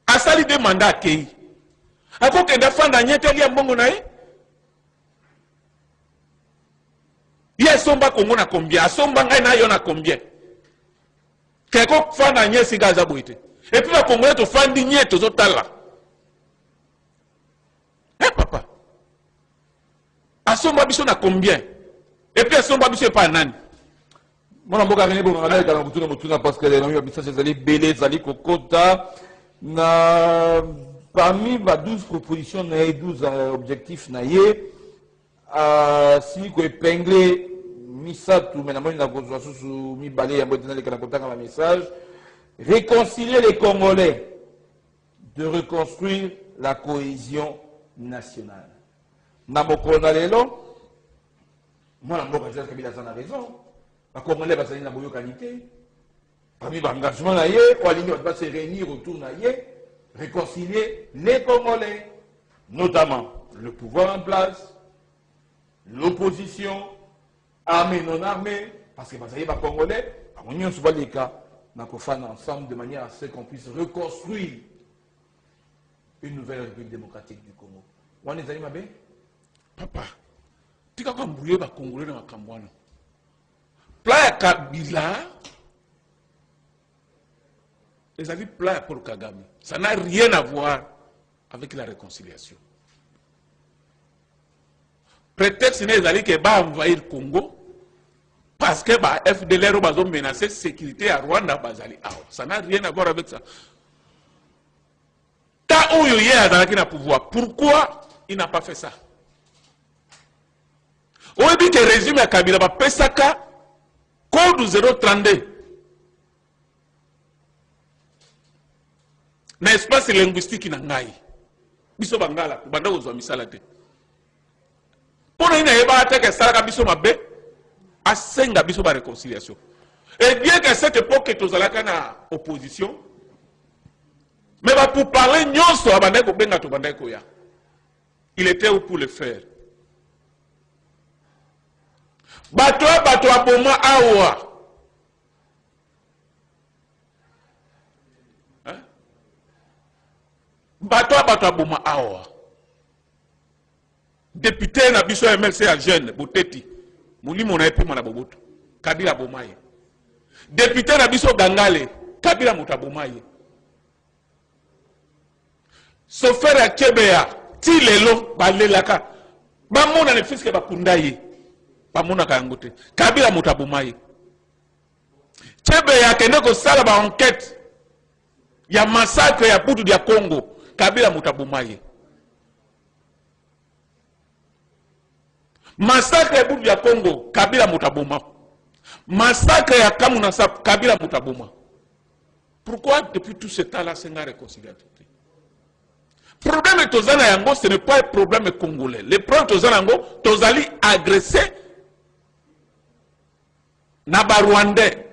Asali de mandat akei. Ako que défendre nyete ya mbongo nae. Ye somba Congo na combien? Asomba ngai na yo na combien? Keko fanda nye si gaza boite. Et puis la Congolais te fandi nye to zotala. Eh papa. Asomba biso na combien? Et puis asomba biso pas nani. Mon amboka rene bon ngana kala mutuna parce que les noms bisa zali belé zali kokota na parmi les 12 propositions na 12 objectifs na ye si ko épingler Misatu, mais un message, réconcilier les Congolais, de reconstruire la cohésion nationale. Namoko Nalelo, moi, je Kabila a raison. Les Congolais vont s'aligner dans la qualité. Parmi l'engagement, on va se réunir autour de réconcilier les Congolais, notamment le pouvoir en place, l'opposition, armée, non armée, parce que les Congolais, on se voit les cas, on ensemble de manière à ce qu'on puisse reconstruire une nouvelle République démocratique du Congo. On est allé, Mabé? Papa, tu as compris les Congolais dans la Cambouane. Playa Kabila, les avis playa pour Kagame. Ça n'a rien à voir avec la réconciliation. Prétexte n'est allé que va envahir le Congo parce que bah, FDLR va menacer la sécurité à Rwanda. Ça n'a rien à voir avec ça. Tant où il y a dans le pouvoir, pourquoi il n'a pas fait ça? On dit que le régime à Kabila va faire ça, code 032. L'espace linguistique n'a pas. Biso bangala, banda uzwa misala te. Pour nous, que ça biso mabe, asenga biso ba réconciliation. Et bien qu'à cette époque, tu as la opposition, mais pour parler, il était où pour le faire? Batoa boma awa. Batoa boma awa. Député na biso MLC à jeune Boteti muli mona epi mona boboto Kabila bomaye. Député na biso Gangale Kabila mutabomaye. Sofera ya Kebea ti lelo balelaka bamona ne fiske bakundaye bamona kangote Kabila mutabomaye. Kebea kende ko sala ba enquête ya massacre ya Putu dia Congo Kabila mutabomaye. Massacre ya Butu ya Congo, Kabila mutaboma. Massacre ya Kamunasap, Kabila mutaboma. Pourquoi depuis tout ce temps-là, c'est une réconciliation? Le problème de Tozana Yango, ce n'est pas un problème congolais. Le problème de Tozana Yango, Tozali agressé Naba Rwandais.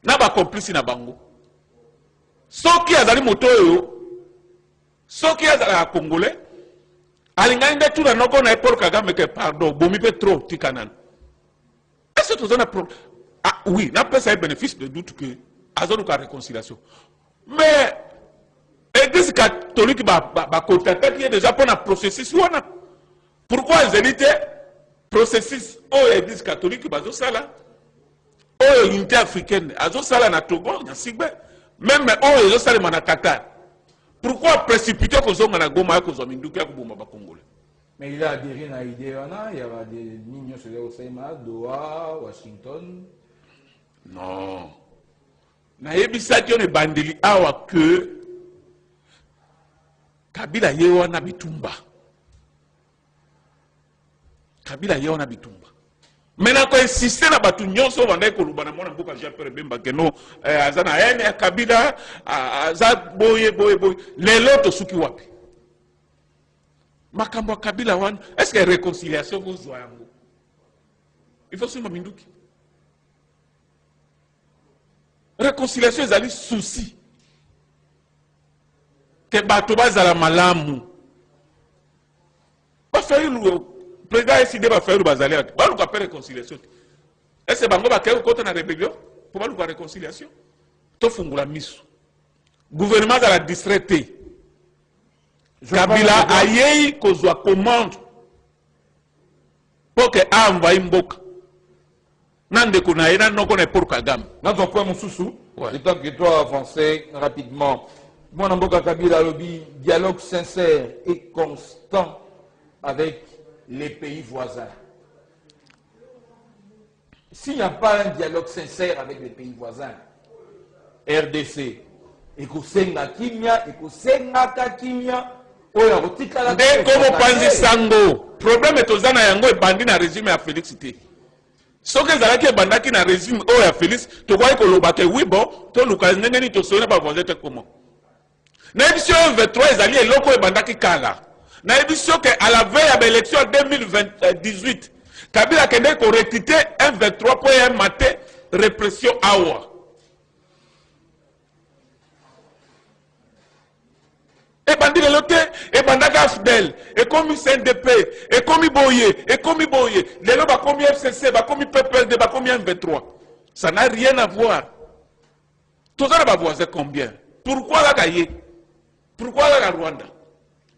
Naba complice na bango. Soki azali motoyo, soki azali congolais, alinganga tout la noko na Paul Kagame que pardon bomi pe trop tikanan. Est-ce que tu as un problème? Ah oui, n'a pas ça bénéfice de doute que azonu ka réconciliation. Mais l'église catholique ba contacter qui est déjà pour un processus wana. Pourquoi les élites processus au l'église catholique bazo sala? Au unité africaine, azo sala na Togo, na Sigbe, même au azo sala na Qatar. Pourquoi précipiter que Zonga na Goma que Zominduka ko bomba ba Congolais? Mais il a adhéré à l'idée, il y a des lignes sur le Osaima, Doha, Washington. Non. Na yebisa ti on bandeli awa que Kabila yewa na bitumba. Kabila yewa na bitumba. Maintenant ko insister na batu nyonso banda ko lubana mona mboka Jean Pierre Bemba keno azana ene Kabila aza boye lelo to suki wapi. makambo Kabila wana est-ce que réconciliation vous yango il faut suivre Minduki réconciliation ezali souci que bato bazala malamu ba faire le président décidé ba faire bazali ba luka faire réconciliation est-ce que bango ba kero kota na rébellion pour ba luka réconciliation to fungula misu gouvernement à la distraité Kabila ayei kozwa commande pour que a envahi mboka nande kuna ina noko na pour Kagame dans un point Moussoussou le temps que toi avancer rapidement moi mboka Kabila lobi dialogue sincère et constant avec les pays voisins. S'il n'y a pas un dialogue sincère avec les pays voisins, RDC, ekosenga kimia, oya rotikala de comme panzi sango problème est ozana yango e bandi na régime ya Félix T. Soki ezalaki ebandaki na régime oyo ya Félix tokoki koloba ke oui bon to luka ndenge nini tosoyena ba voisin te comment. Na édition 23 ezali eloko ebandaki kala. Na édition que à la veille de l'élection 2018 Kabila kende ko recruter un 23 pour un matin répression awa. Et bandi le loté, et bandaka fidèle, et comme CNDP, et comme Boye, et comme Boye, les lots va comme FCC, va comme PPLD, va comme 23. Ça n'a rien à voir. Tout ça va voir c'est combien. Pourquoi la Gaye? Pourquoi la Rwanda?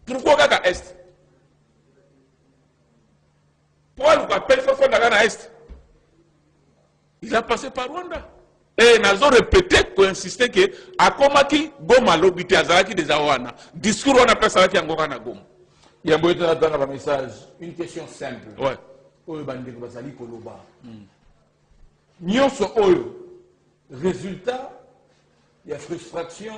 Pourquoi la Est? Pourquoi le appel fait la Est? Il a passé par Rwanda. Et nous avons répété pour insister que à Komaki, Goma l'obité à Zalaki des Awana, discours on appelle Zalaki en Goma. Il y a un message, une question simple. Ouais. Oyo bande bazali koloba. Nyonso oyo résultat il y a frustration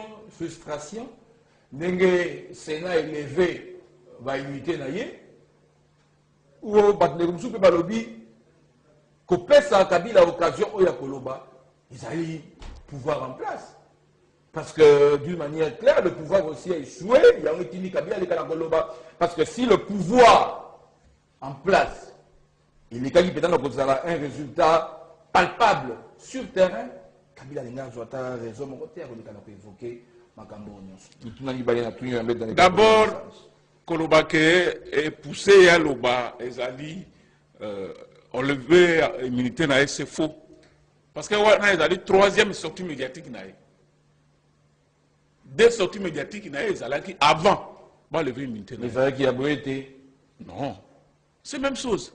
ndenge Sénat élevé va unité na ye ou batne comme soupe balobi ko pesa Kabila occasion oya koloba. Ils allaient pouvoir en place. Parce que d'une manière claire, le pouvoir aussi a échoué. Il y a un équilibre Kabila les Kanagoloba. Parce que si le pouvoir en place, il est qualifié dans un résultat palpable sur terrain, Kabila les gens ont raison, mon côté, on a évoqué d'abord, Kolobake est poussé à l'Oba, Ezali, enlevé l'immunité, c'est faux. Parce que on a dit troisième sortie médiatique. Deux sorties médiatiques avant. On lever l'immunité. Mais ça qui a été. Non. C'est la même chose.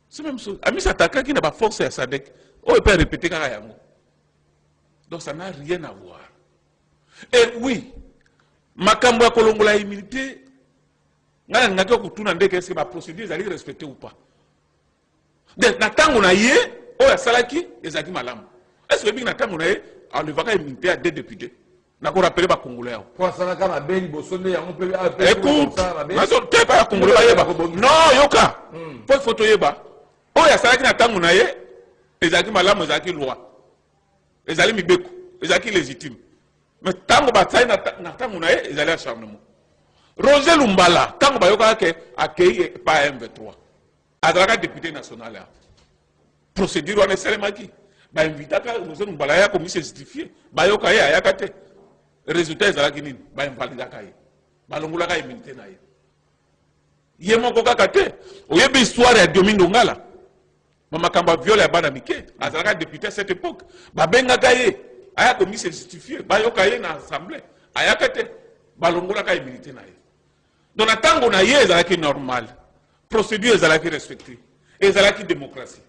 C'est la même chose. Ami Sataka qui n'a pas forcé à Sadek. On peut répéter Karayango. Donc ça n'a rien à voir. Et oui, Makambo Kolongo la immunité, n'a pas est-ce que la procédure est respectée ou pas. Donc, on a oya salaki ezaki malamu. Est-ce que bien natango na on ne va pas immunité à deux députés. Na ko rappeler ba congolais. Pour salaka na beli bosonde ya on peut écoute, mazo te pas congolais ba yeba. Non, yoka. Faut photo yeba. Oya salaki na tango na ezaki malamu ezaki loi. Ezali mibeko, ezaki légitime. Mais tango ba tsai na tango na ezali acharnement. Roger Lumbala, tango ba yoka ke accueilli par M23. Azalaka député national là. Procédure on est seulement qui bah invité à nous nous balaya comme c'est justifié bah yo kaye ayakate résultat ezala kinini bah invalida kaye bah longola kaye immunité na ye yemo ko kakate oyebi histoire ya Domingo Ngala mama kamba viol ya bana mike azalaka député à cette époque bah benga kaye aya comme c'est justifié bah yo kaye na assemblée ayakate bah longola kaye immunité na ye donc na tango na ye ezala ki normal procédure ezala ki respectée ezala ki démocratie.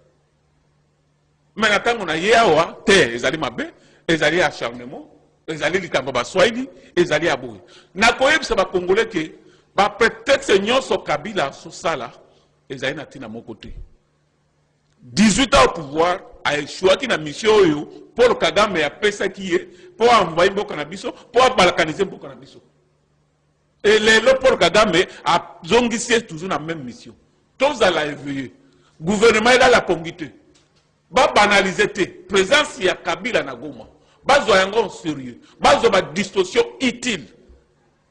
Mais attends, on a yawa, te, ezali mabe, ezali acharnement, ezali likambo ba swahili, ezali aboué. Na koyeb se ba congolais que, ba peut-être seigneur so Kabila, so sala, ezali na tina mon côté. 18 ans au pouvoir, a échoué qui na mission yo, pour le Kagame a pesa qui est, pour envoyer Mboka na biso, pour balkaniser Mboka na biso. Et le Paul Kagame a zongissé toujours la même mission. Tous à la éveillé. Gouvernement est là la congité. Ba banaliser te présence ya Kabila na Goma bazo yango sérieux bazo ba distorsion utile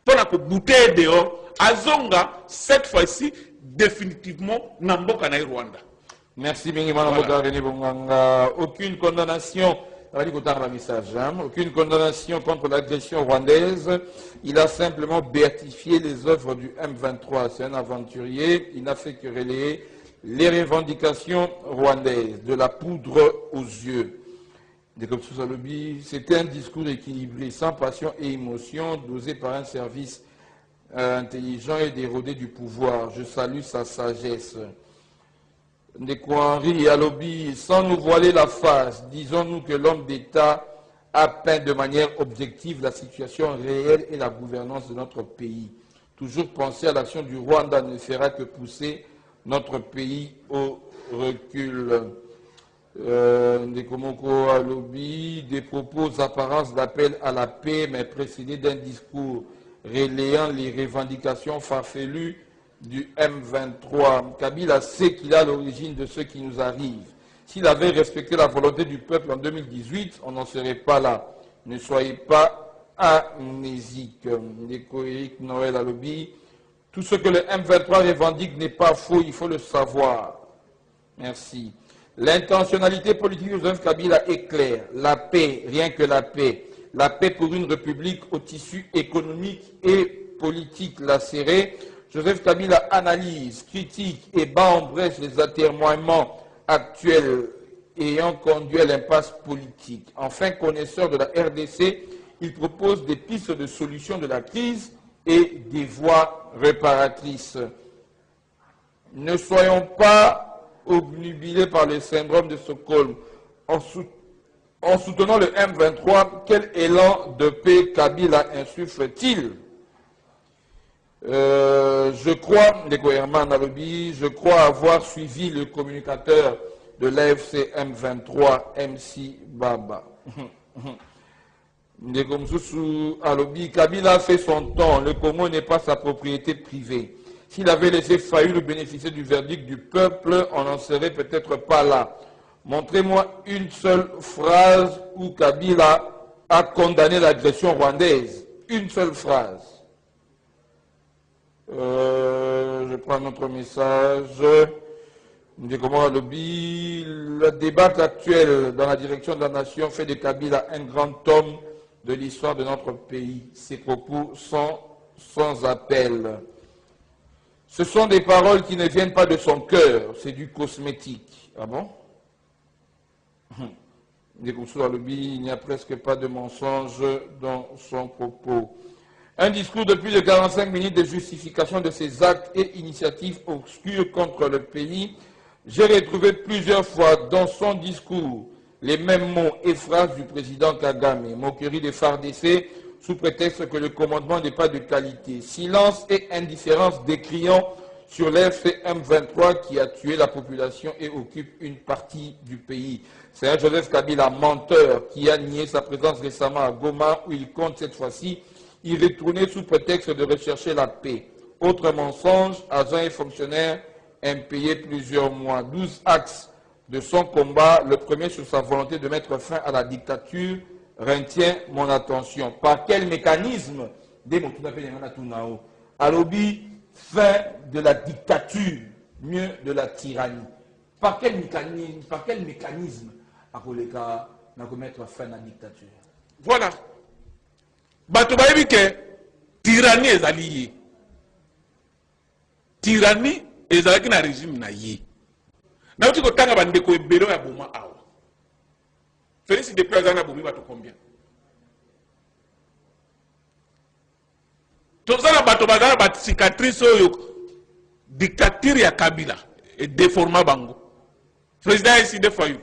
pour la bouteille dehors, Azonga, cette fois-ci, définitivement, Namboka na Rwanda. Merci, René Bonganga. Aucune condamnation, aucune condamnation contre l'agression rwandaise. Il a simplement béatifié les œuvres du M23. C'est un aventurier. Il n'a fait que relayer les revendications rwandaises, de la poudre aux yeux. C'était un discours équilibré, sans passion et émotion, dosé par un service intelligent et dérodé du pouvoir. Je salue sa sagesse. Ndeko Henri Alobi, sans nous voiler la face, disons-nous que l'homme d'État a peint de manière objective la situation réelle et la gouvernance de notre pays. Toujours penser à l'action du Rwanda ne fera que pousser notre pays au recul. Ndeko Moko Alobi, des propos apparences d'appel à la paix, mais précédés d'un discours relayant les revendications farfelues du M23. Kabila sait qu'il a l'origine de ce qui nous arrive. S'il avait respecté la volonté du peuple en 2018, on n'en serait pas là. Ne soyez pas amnésiques. Ndeko Eric Noël Alobi, tout ce que le M23 revendique n'est pas faux, il faut le savoir. Merci. L'intentionnalité politique de Joseph Kabila est claire. La paix, rien que la paix. La paix pour une république au tissu économique et politique lacéré. Joseph Kabila analyse, critique et bat en brèche les atermoiements actuels ayant conduit à l'impasse politique. Enfin, connaisseur de la RDC, il propose des pistes de solution de la crise et des voies réparatrices. Ne soyons pas obnubilés par le syndrome de Stockholm. En soutenant le M23, quel élan de paix Kabila insuffle-t-il? Je crois avoir suivi le communicateur de l'AFC M23, MC Baba. Kabila fait son temps, le Congo n'est pas sa propriété privée. S'il avait laissé Fayoulou bénéficier du verdict du peuple, on n'en serait peut-être pas là. Montrez-moi une seule phrase où Kabila a condamné l'agression rwandaise. Une seule phrase. Je prends notre message. Le débat actuel dans la direction de la nation fait de Kabila un grand homme de l'histoire de notre pays. Ses propos sont sans appel. Ce sont des paroles qui ne viennent pas de son cœur, c'est du cosmétique. Ah bon? Il n'y a presque pas de mensonge dans son propos. Un discours de plus de 45 minutes de justification de ses actes et initiatives obscures contre le pays. J'ai retrouvé plusieurs fois dans son discours les mêmes mots et phrases du président Kagame. Moquerie des FARDC sous prétexte que le commandement n'est pas de qualité. Silence et indifférence des clients sur l'FC M23 qui a tué la population et occupe une partie du pays. C'est un Joseph Kabila menteur qui a nié sa présence récemment à Goma où il compte cette fois-ci y retourner sous prétexte de rechercher la paix. Autre mensonge, agents et fonctionnaires impayés plusieurs mois. 12 axes de son combat. Le premier sur sa volonté de mettre fin à la dictature retient mon attention. Par quel mécanisme Alobi, fin de la dictature, mieux de la tyrannie. Par quel mécanisme Akoleka n'a mettre fin à la dictature? Voilà. Bato bayebi ke tyrannie ezali ye. Tyrannie ezalaki na régime na ye. Na uti kotanga bandeko ebelo ya boma awa. Félix depuis azana bomi bato combien? Tozala bato bazala bat cicatrice oyo dictature ya Kabila et déforma bango. Président Iside Fayou.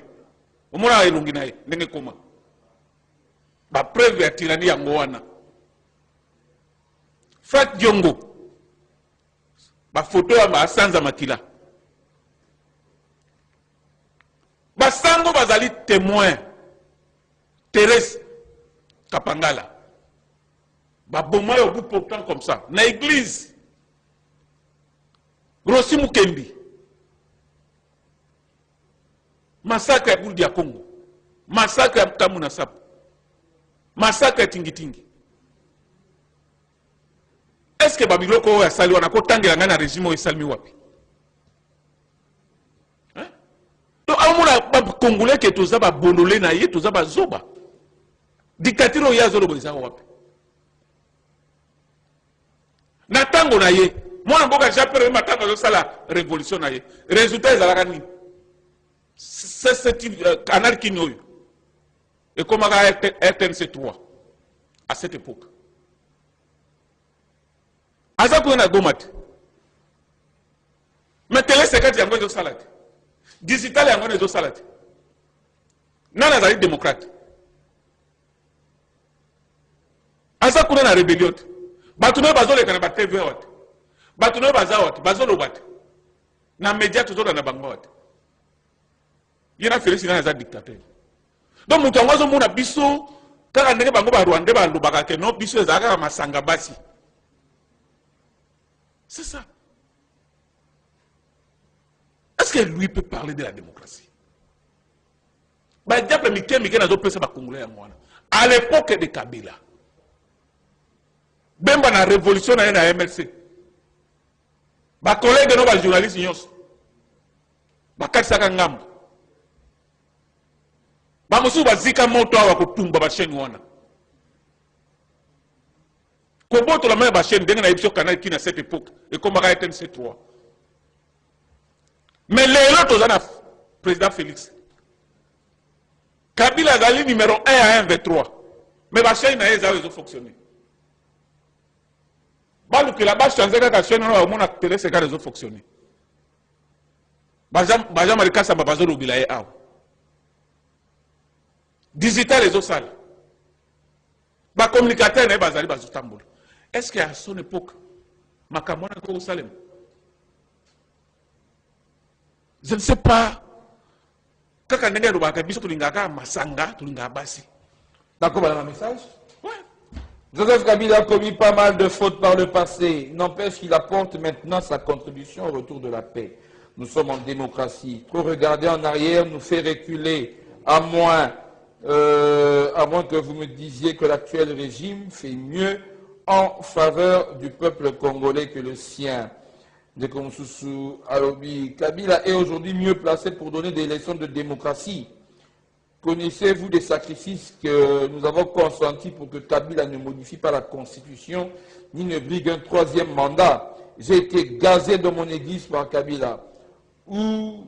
Omona elongi na ye ndenge koma. Ba preuve ya tyrannie yango wana. Fat Diongo. Ba photo ya ba Sanza Makila. Ba sango bazali témoin. Thérèse Kapangala. Ba boma yo bout pourtant comme ça. Na église. Rossi Mukembi. Massacre ya Bouldia Congo. Massacre ya Tamuna Sapo. Massacre ya Tingitingi. est-ce que babiloko ya sali wana ko tangela ngana régime o esalmi wapi? Donc amona ba congolais ke toza ba bololé na ye toza ba zoba. Dictature ya zolo bolisa wapi? Na tango na ye, mwana mboka japere matango zo sala révolution na ye. Résultat ezalaka ni. C'est ce type canal qui nous. Et comment RTNC3 à cette époque? Azakou na gomat. Mais télé secret yango ezo salade. Digital yango ezo salade. Nana zali démocrate. Azakou na rébellion. Batuno bazole kana ba TV wat. Batuno bazawat, bazolo wat. Na média tozola na bango wat. Yena Félix na za dictateur. Donc mutango zo mona biso kaka ndenge bango ba Rwanda ba lubaka ke no biso ezaka masanga basi. C'est ça. Est-ce que lui peut parler de la démocratie? Bah, diable, à l'époque de Kabila, même dans la révolution de la MLC, bah, collègues de nos journalistes, bah, Katsaka Ngam, bah, monsieur, bah, Zika Moto, bah, Tumba, bah, chaîne wana. Comment tu la mets à chaîne d'un émission canal qui à cette époque et comment a été C3. Mais les autres, président Félix. Kabila Zali numéro 1 à 1 V3. Mais la chaîne a fonctionné. Balu que là-bas, je suis la chaîne a mon télé c'est quand ils ont fonctionné. Bajam Marika Samba Bazolo Bilaye A. Digital les autres salles. Ba communicateur n'est pas allé à Tambour. Est-ce qu'à son époque, Makamona au Salem? Je ne sais pas. D'accord, madame, un message? Ouais. Joseph Kabila a commis pas mal de fautes par le passé. N'empêche qu'il apporte maintenant sa contribution au retour de la paix. Nous sommes en démocratie. Trop regarder en arrière nous fait reculer, à moins que vous me disiez que l'actuel régime fait mieux en faveur du peuple congolais que le sien. De Komsusu Alobi, Kabila est aujourd'hui mieux placé pour donner des leçons de démocratie. Connaissez-vous des sacrifices que nous avons consentis pour que Kabila ne modifie pas la Constitution ni ne brigue un troisième mandat? J'ai été gazé dans mon église par Kabila. Où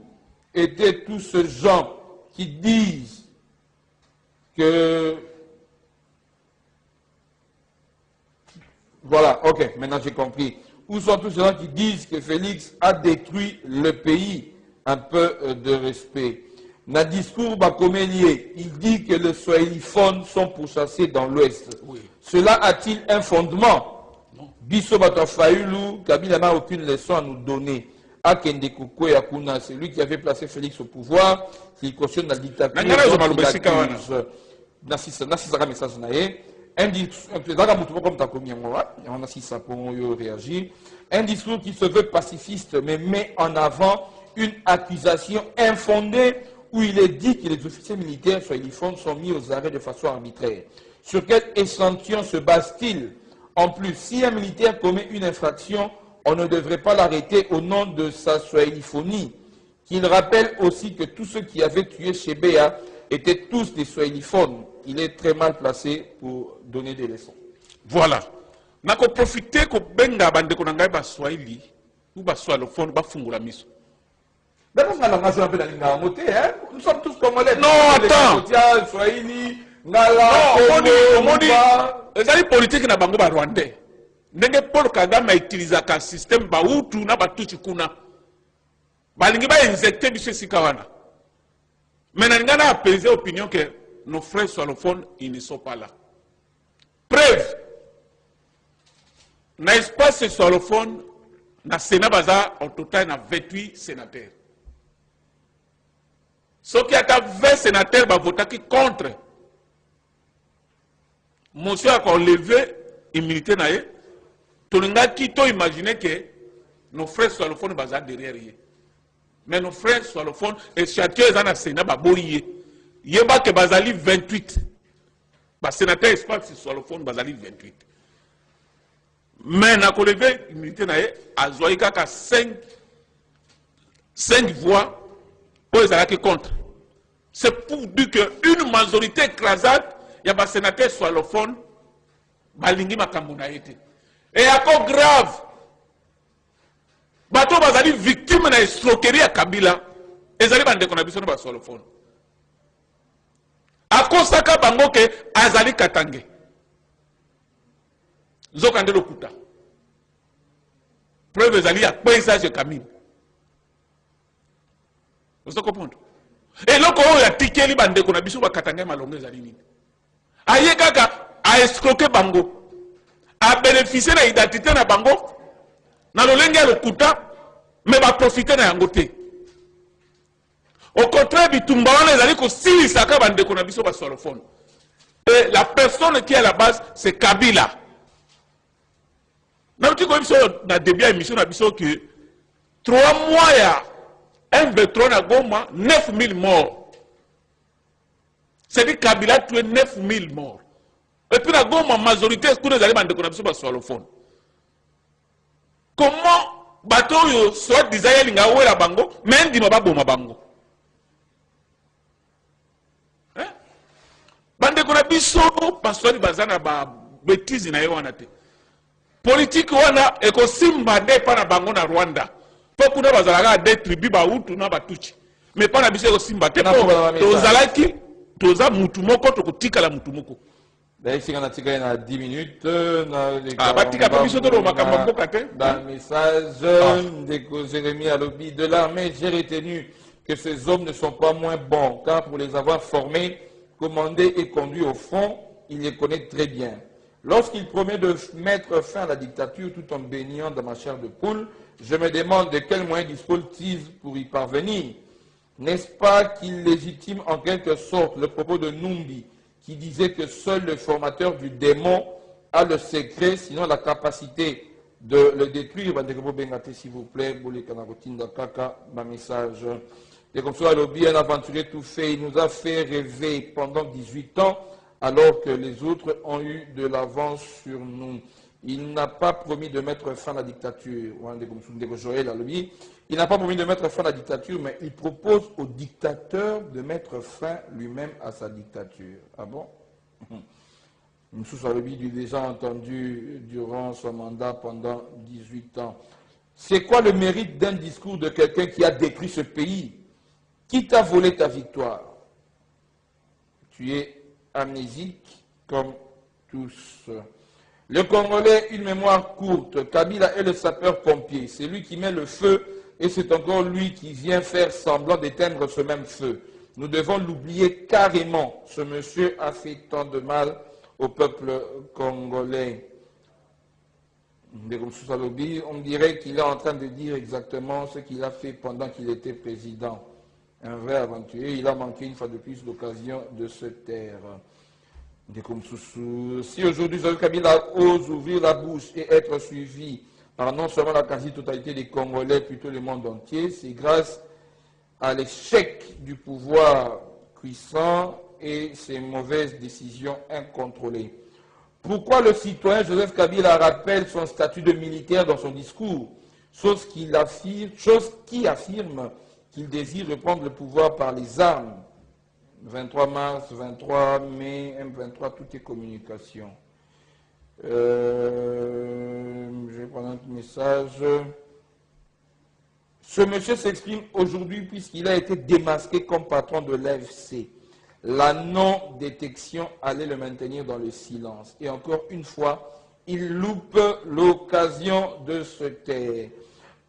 étaient tous ces gens qui disent que... Voilà, ok, maintenant j'ai compris. Où sont tous ces gens qui disent que Félix a détruit le pays? Un peu de respect. Dans le discours Bakomélié, il dit que les Swahiliphones sont pourchassés dans l'Ouest. Oui. Cela a-t-il un fondement? Bisso Batafayoulou, Kabila n'a aucune leçon à nous donner. Akende Koukou Yakuna, c'est lui qui avait placé Félix au pouvoir, qui cautionne la dictature. Un discours qui se veut pacifiste mais met en avant une accusation infondée où il est dit que les officiers militaires swahiliphones sont mis aux arrêts de façon arbitraire. Sur quel échantillon se base-t-il? En plus, si un militaire commet une infraction, on ne devrait pas l'arrêter au nom de sa swahiliphonie. Qu'il rappelle aussi que tous ceux qui avaient tué Chebea étaient tous des swahiliphones. Il est très mal placé pour donner des leçons. Voilà. N'a qu'à profiter que benga bande qu'on a pas swahili ou pas swahiliphone ba fungula miso. D'abord, la langue un peu dans l'Inga moté, hein? Nous sommes tous congolais. Non, attends. Swahili, Ngala, les politiques na bango ba rwandais. Ndenge Paul Kagame a utilisé un système ba utu na ba tuchi kuna. Balingi ba injecter biso sikawana. Maintenant, on a apaisé l'opinion que nos frères swahilophones, ils ne sont pas là. Preuve. Dans l'espace swahiliphone, dans le Sénat, au total, il y a 28 sénateurs. Ceux qui ont 20 sénateurs vont voter contre. Monsieur a enlevé l'immunité. Tout le monde qui imaginer que nos frères swahilophones vont derrière eux. Mais nos frères swahilophones, et chacun est dans le Sénat, il y a 28. Les sénateurs espace swahilophones, 28. Mais na levé l'unité nae azwai kaka 5 voix pour les alaki contre. C'est pour dire qu'une majorité écrasante, il y a des sénateurs swallophones, balingi makambo na été. Et encore grave, bato bazali victime na escroquerie à Kabila, ezali bande kona biso na swallophone. Akosaka bango ke azali katange. Zokande lokuta. Preuve ezali ya paysage Camille. Vous comprenez? Et loko oyo atikeli bandeko na biso bakatanga malongo ezali nini? Aye kaka a escroquer bango. A bénéficier na identité na bango na lolenge ya lokuta mais ba profiter na yango te. Au contraire bitumba wana ezali ko silisaka bandeko na biso ba swallophone. Et la personne qui est à la base c'est Kabila. Na mti ko biso na début émission na biso que 3 mois ya M23 na Goma, 9000 morts. C'est-à-dire Kabila tué 9000 morts. Et puis la Goma, majorité, est-ce que nous allons demander qu'on a besoin de swallophone? Comment bateau yo soit disait linga la bango, mais ndi mababo mabango. Hein? Bande qu'on a besoin parce que bazana ba bêtise na yo wana te. Politique wana eko simba de pa na bango na Rwanda. Pourquoi nous avons des tribus Baoutou na Batuchi? Mais pas la bise au Simba. Tozalaki, toza mutumoko, tokotika la mutumoko. D'ailleurs, si on a tiré 10 minutes, dans le message de Jérémy à lobby de l'armée, j'ai retenu que ces hommes ne sont pas moins bons, car pour les avoir formés, commandés et conduits au front, il les connaît très bien. Lorsqu'il promet de mettre fin à la dictature tout en baignant dans ma chair de poule, je me demande de quels moyens dispose-t-il pour y parvenir. N'est-ce pas qu'il légitime en quelque sorte le propos de Numbi, qui disait que seul le formateur du démon a le secret, sinon la capacité de le détruire? S'il vous plaît, ma message. Et comme ça, un aventurier tout fait, il nous a fait rêver pendant 18 ans, alors que les autres ont eu de l'avance sur nous. Il n'a pas promis de mettre fin à la dictature. Il n'a pas promis de mettre fin à la dictature, mais il propose au dictateur de mettre fin lui-même à sa dictature. Ah bon? M. Salobi l'a déjà entendu durant son mandat pendant 18 ans. C'est quoi le mérite d'un discours de quelqu'un qui a détruit ce pays? Qui t'a volé ta victoire? Tu es amnésique comme tous. Le Congolais, une mémoire courte. Kabila est le sapeur-pompier. C'est lui qui met le feu et c'est encore lui qui vient faire semblant d'éteindre ce même feu. Nous devons l'oublier carrément. Ce monsieur a fait tant de mal au peuple congolais. On dirait qu'il est en train de dire exactement ce qu'il a fait pendant qu'il était président. Un vrai aventurier. Il a manqué une fois de plus l'occasion de se taire. Si aujourd'hui Joseph Kabila ose ouvrir la bouche et être suivi par non seulement la quasi-totalité des Congolais, plutôt le monde entier, c'est grâce à l'échec du pouvoir puissant et ses mauvaises décisions incontrôlées. Pourquoi le citoyen Joseph Kabila rappelle son statut de militaire dans son discours, chose qui affirme qu'il désire reprendre le pouvoir par les armes? 23 mars, 23 mai, M23, tout est communication. Je vais prendre un message. Ce monsieur s'exprime aujourd'hui puisqu'il a été démasqué comme patron de l'AFC. La non-détection allait le maintenir dans le silence. Et encore une fois, il loupe l'occasion de se taire.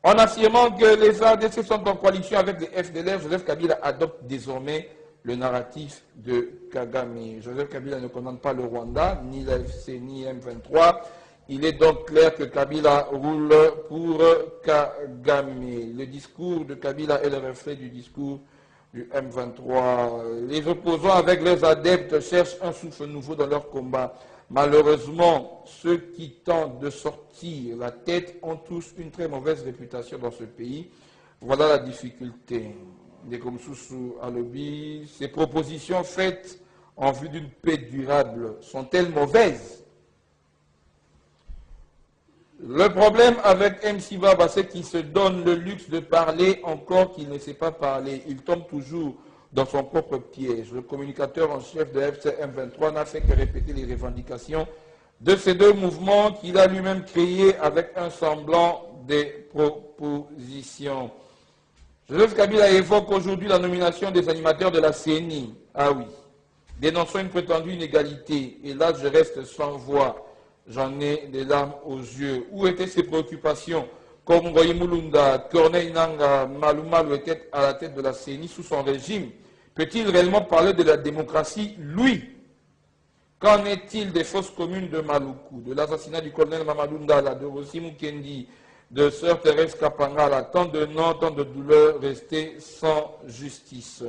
En affirmant que les ADC sont en coalition avec les FDLR, Joseph Kabila adopte désormais le narratif de Kagame. Joseph Kabila ne condamne pas le Rwanda, ni l'AFC, ni M23. Il est donc clair que Kabila roule pour Kagame. Le discours de Kabila est le reflet du discours du M23. Les opposants avec leurs adeptes cherchent un souffle nouveau dans leur combat. Malheureusement, ceux qui tentent de sortir la tête ont tous une très mauvaise réputation dans ce pays. Voilà la difficulté. Ndekomsusu Alobi, ces propositions faites en vue d'une paix durable sont-elles mauvaises? Le problème avec MC Baba, c'est qu'il se donne le luxe de parler encore qu'il ne sait pas parler. Il tombe toujours dans son propre piège. Le communicateur en chef de FCM23 n'a fait que répéter les revendications de ces deux mouvements qu'il a lui-même créés avec un semblant des propositions. Joseph Kabila évoque aujourd'hui la nomination des animateurs de la CENI. Ah oui. Dénonçant une prétendue inégalité. Et là, je reste sans voix. J'en ai des larmes aux yeux. Où étaient ses préoccupations? Comme Ngoyi Mulunda, Corneille Nanga, Malumalu était à la tête de la CENI sous son régime. Peut-il réellement parler de la démocratie, lui? Qu'en est-il des fausses communes de Maluku, de l'assassinat du colonel Mamadou Ndala, de Rossi Mukendi, de sœur Thérèse Kapangala? Tant de noms, tant de douleurs restées sans justice.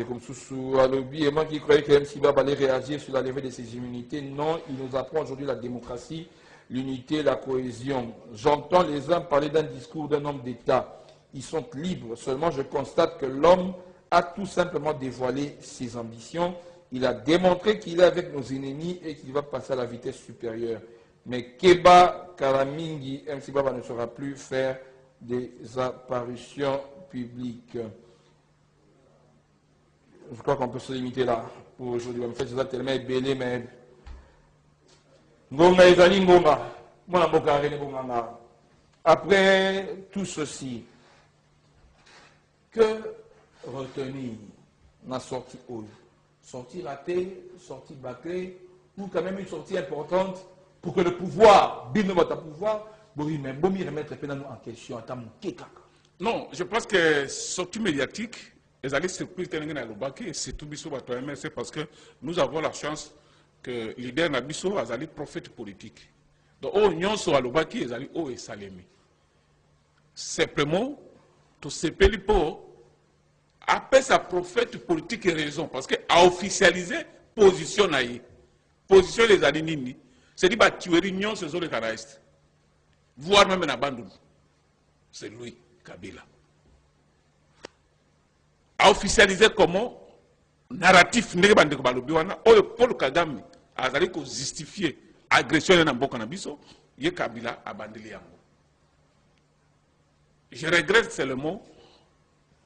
Comme Soussou Alobi et moi qui croyais que MC Baba allait réagir sur la levée de ses immunités. Non, il nous apprend aujourd'hui la démocratie, l'unité, la cohésion. J'entends les uns parler d'un discours d'un homme d'État. Ils sont libres. Seulement, je constate que l'homme a tout simplement dévoilé ses ambitions. Il a démontré qu'il est avec nos ennemis et qu'il va passer à la vitesse supérieure. Mais Keba Karamingi, MC Baba ne saura plus faire des apparitions publiques. Je crois qu'on peut se limiter là pour aujourd'hui. En fait, c'est tellement belé, mais Ngonga ezali Ngonga. Mwana mboka René Bonganga. Après tout ceci, que retenir la sortie haut? Sortie ratée, sortie bâclée, ou quand même une sortie importante pour que le pouvoir, bino votre pouvoir, oui, mais bon, remettre nous en question. Non, je pense que sortie médiatique, les alliés surprises c'est tout biso c'est parce que nous avons la chance que les leader Nabiso a des prophètes politiques. Donc, oh, nyon so alobaki, les alliés oh et salémi. Simplement, tout ce pays pour après sa prophète politique et raison, parce que a officialisé position naïe. Position les alliés nini. C'est dit bah tuer l'union ce sont les canaïstes. Voire même un abandon. C'est lui, Kabila. A officialisé comment narratif n'est-ce pas Paul Kagame a justifié agression dans Mboka Nabiso, y Kabila a bandé yango. Je regrette seulement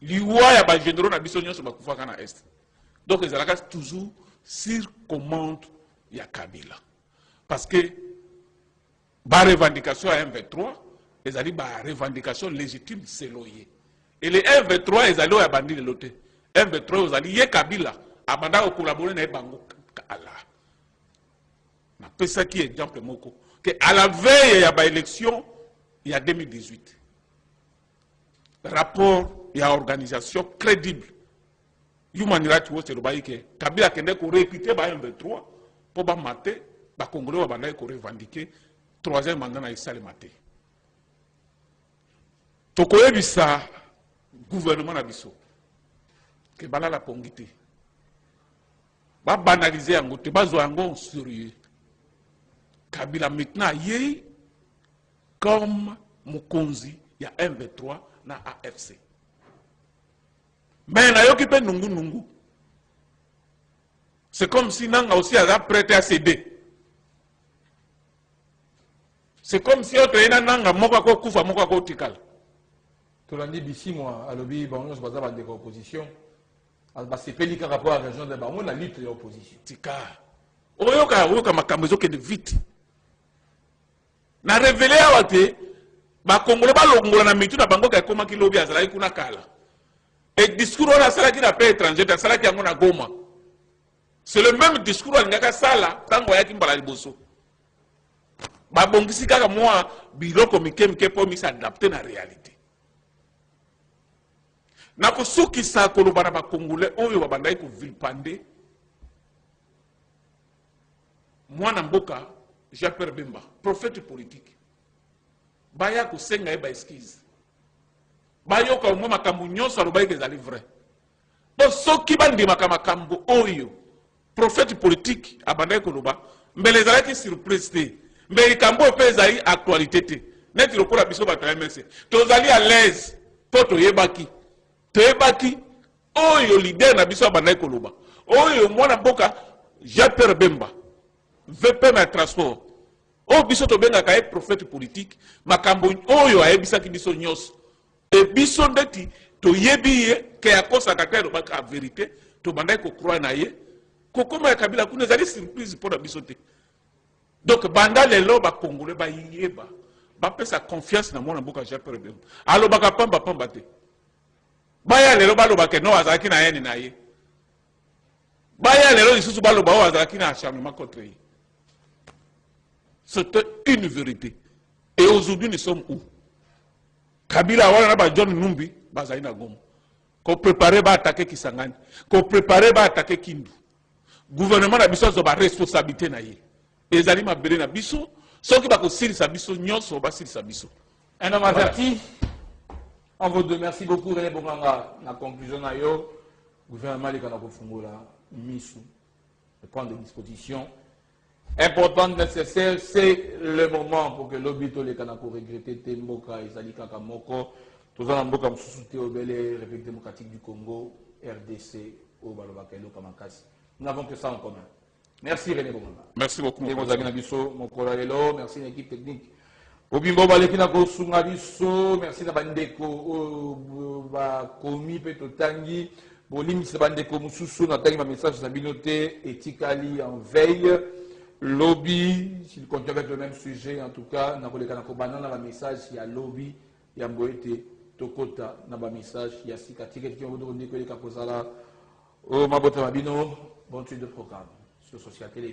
l'Iwa ya ba généraux Nabiso nyonso bakufa kana est. Donc les alakas toujours sur commande ya Kabila. Parce que ba revendication à M23, les ali ba revendication légitime c'est loyer. Et les M23 ils allaient à bandit de l'autre. M23 ils allaient Kabila a banda au collaborer na bango ala. Na pesa qui exemple moko que à la veille ya ba élection il y a 2018. Rapport il y a organisation crédible. Human Rights Watch le baï que Kabila kende ko réputé ba M23 pour ba mater ba congolais ba banda ko revendiquer troisième mandat na isale mater. Tokoye bisa gouvernement na biso que bala la pongité ba banaliser yango te bazo yango sérieux. Kabila maintenant yé comme Mukonzi il y a M23 na AFC. Mais na yoki pe nungu nungu. C'est comme si Nanga aussi a prêté à céder. C'est comme si autre ena Nanga moka ko kufa moka ko tikala. Tolandi bisi moi alobi bango se baza ba de opposition. Alba c'est peli par rapport à la région de bango la lutte de l'opposition. Tika. Oyoka makambo zo ke de vite. Na révélé awate ba congolais ba longola na mitu na bango ka koma ki lobi azala kuna kala. Et discours on a sala qui n'a pas étranger ta sala qui a ngona goma. C'est le même discours on ngaka sala tango ya kimbala liboso. Ba bongisi kaka moi biloko mikemke po mi s'adapter na réalité. Na ko soki sa ko lo bana ba congolais oyo ba bandai ko vilpande. Moi na mboka Jean-Pierre Bemba, prophète politique. Baya ko senga e ba excuse. Bayo ka mo makambo nyonso alobai ke zali vrai. Bo soki bandi makambo oyo prophète politique abandai ko loba mbele zalaki surprise te. Mais kambo pe zali actualité te. Net lokola biso ba TMC. To zali à l'aise poto yebaki. To yebaki oyo leader na biso abandai ko loba. Oyo mwana mboka Jean-Pierre Bemba VP na transport O biso to benga ka prophète politique makambo oyo ayebisaki biso nyos e biso ndeti to yebi ye ke akosa kakelo baka vérité to bandai ko croire na ye ko koma Kabila kuna zali surprise pour biso te. Donc banda lelo ba congolais ba yeba ba pesa confiance na mona mboka Jean-Pierre Bemba alo baka pamba te baya lelo balo ba ke no azaki na yeni na ye baya lelo lisusu balo ba azaki na acharnement contre ye. C'était une vérité. Et aujourd'hui, nous sommes où? Kabila, John Numbi, Bazaïna Gomo. Qu'on préparait à attaquer Kisangani. Qu'on préparait à attaquer Kindu. Gouvernement n'a pas de responsabilité. Et Zali m'a belé na biso. Ceux qui va aussi sa biso, nyon sont bas sa biso. Un homme averti. On vous deux. Merci beaucoup, René Bonganga. La conclusion, le gouvernement est en train de prendre des dispositions importante, nécessaire, c'est le moment pour que l'obito les canaux regretter Temboka et Zalika Kamoko, tous en Mboka Moussouté au Bélé, République démocratique du Congo, RDC, au Balobakelo Kamakas. Nous n'avons que ça en commun. Merci René Bonganga. Merci beaucoup. Merci l'équipe technique. Obimbo Balekina Kosunga Biso, merci na Bandeko, Komi Petotangi, Bolim Sebandeko Moussoussou, Nathalie ma message Sabinoté, Etikali en veille. Lobby, s'il continue avec le même sujet, en tout cas, dans le message, il y a lobby, il y a Mboete, Tokota, dans le message, il y a Sikati, qui ont donné que les Kapozala, au Mabota Mabino, bon suite de programme sur Social Télé.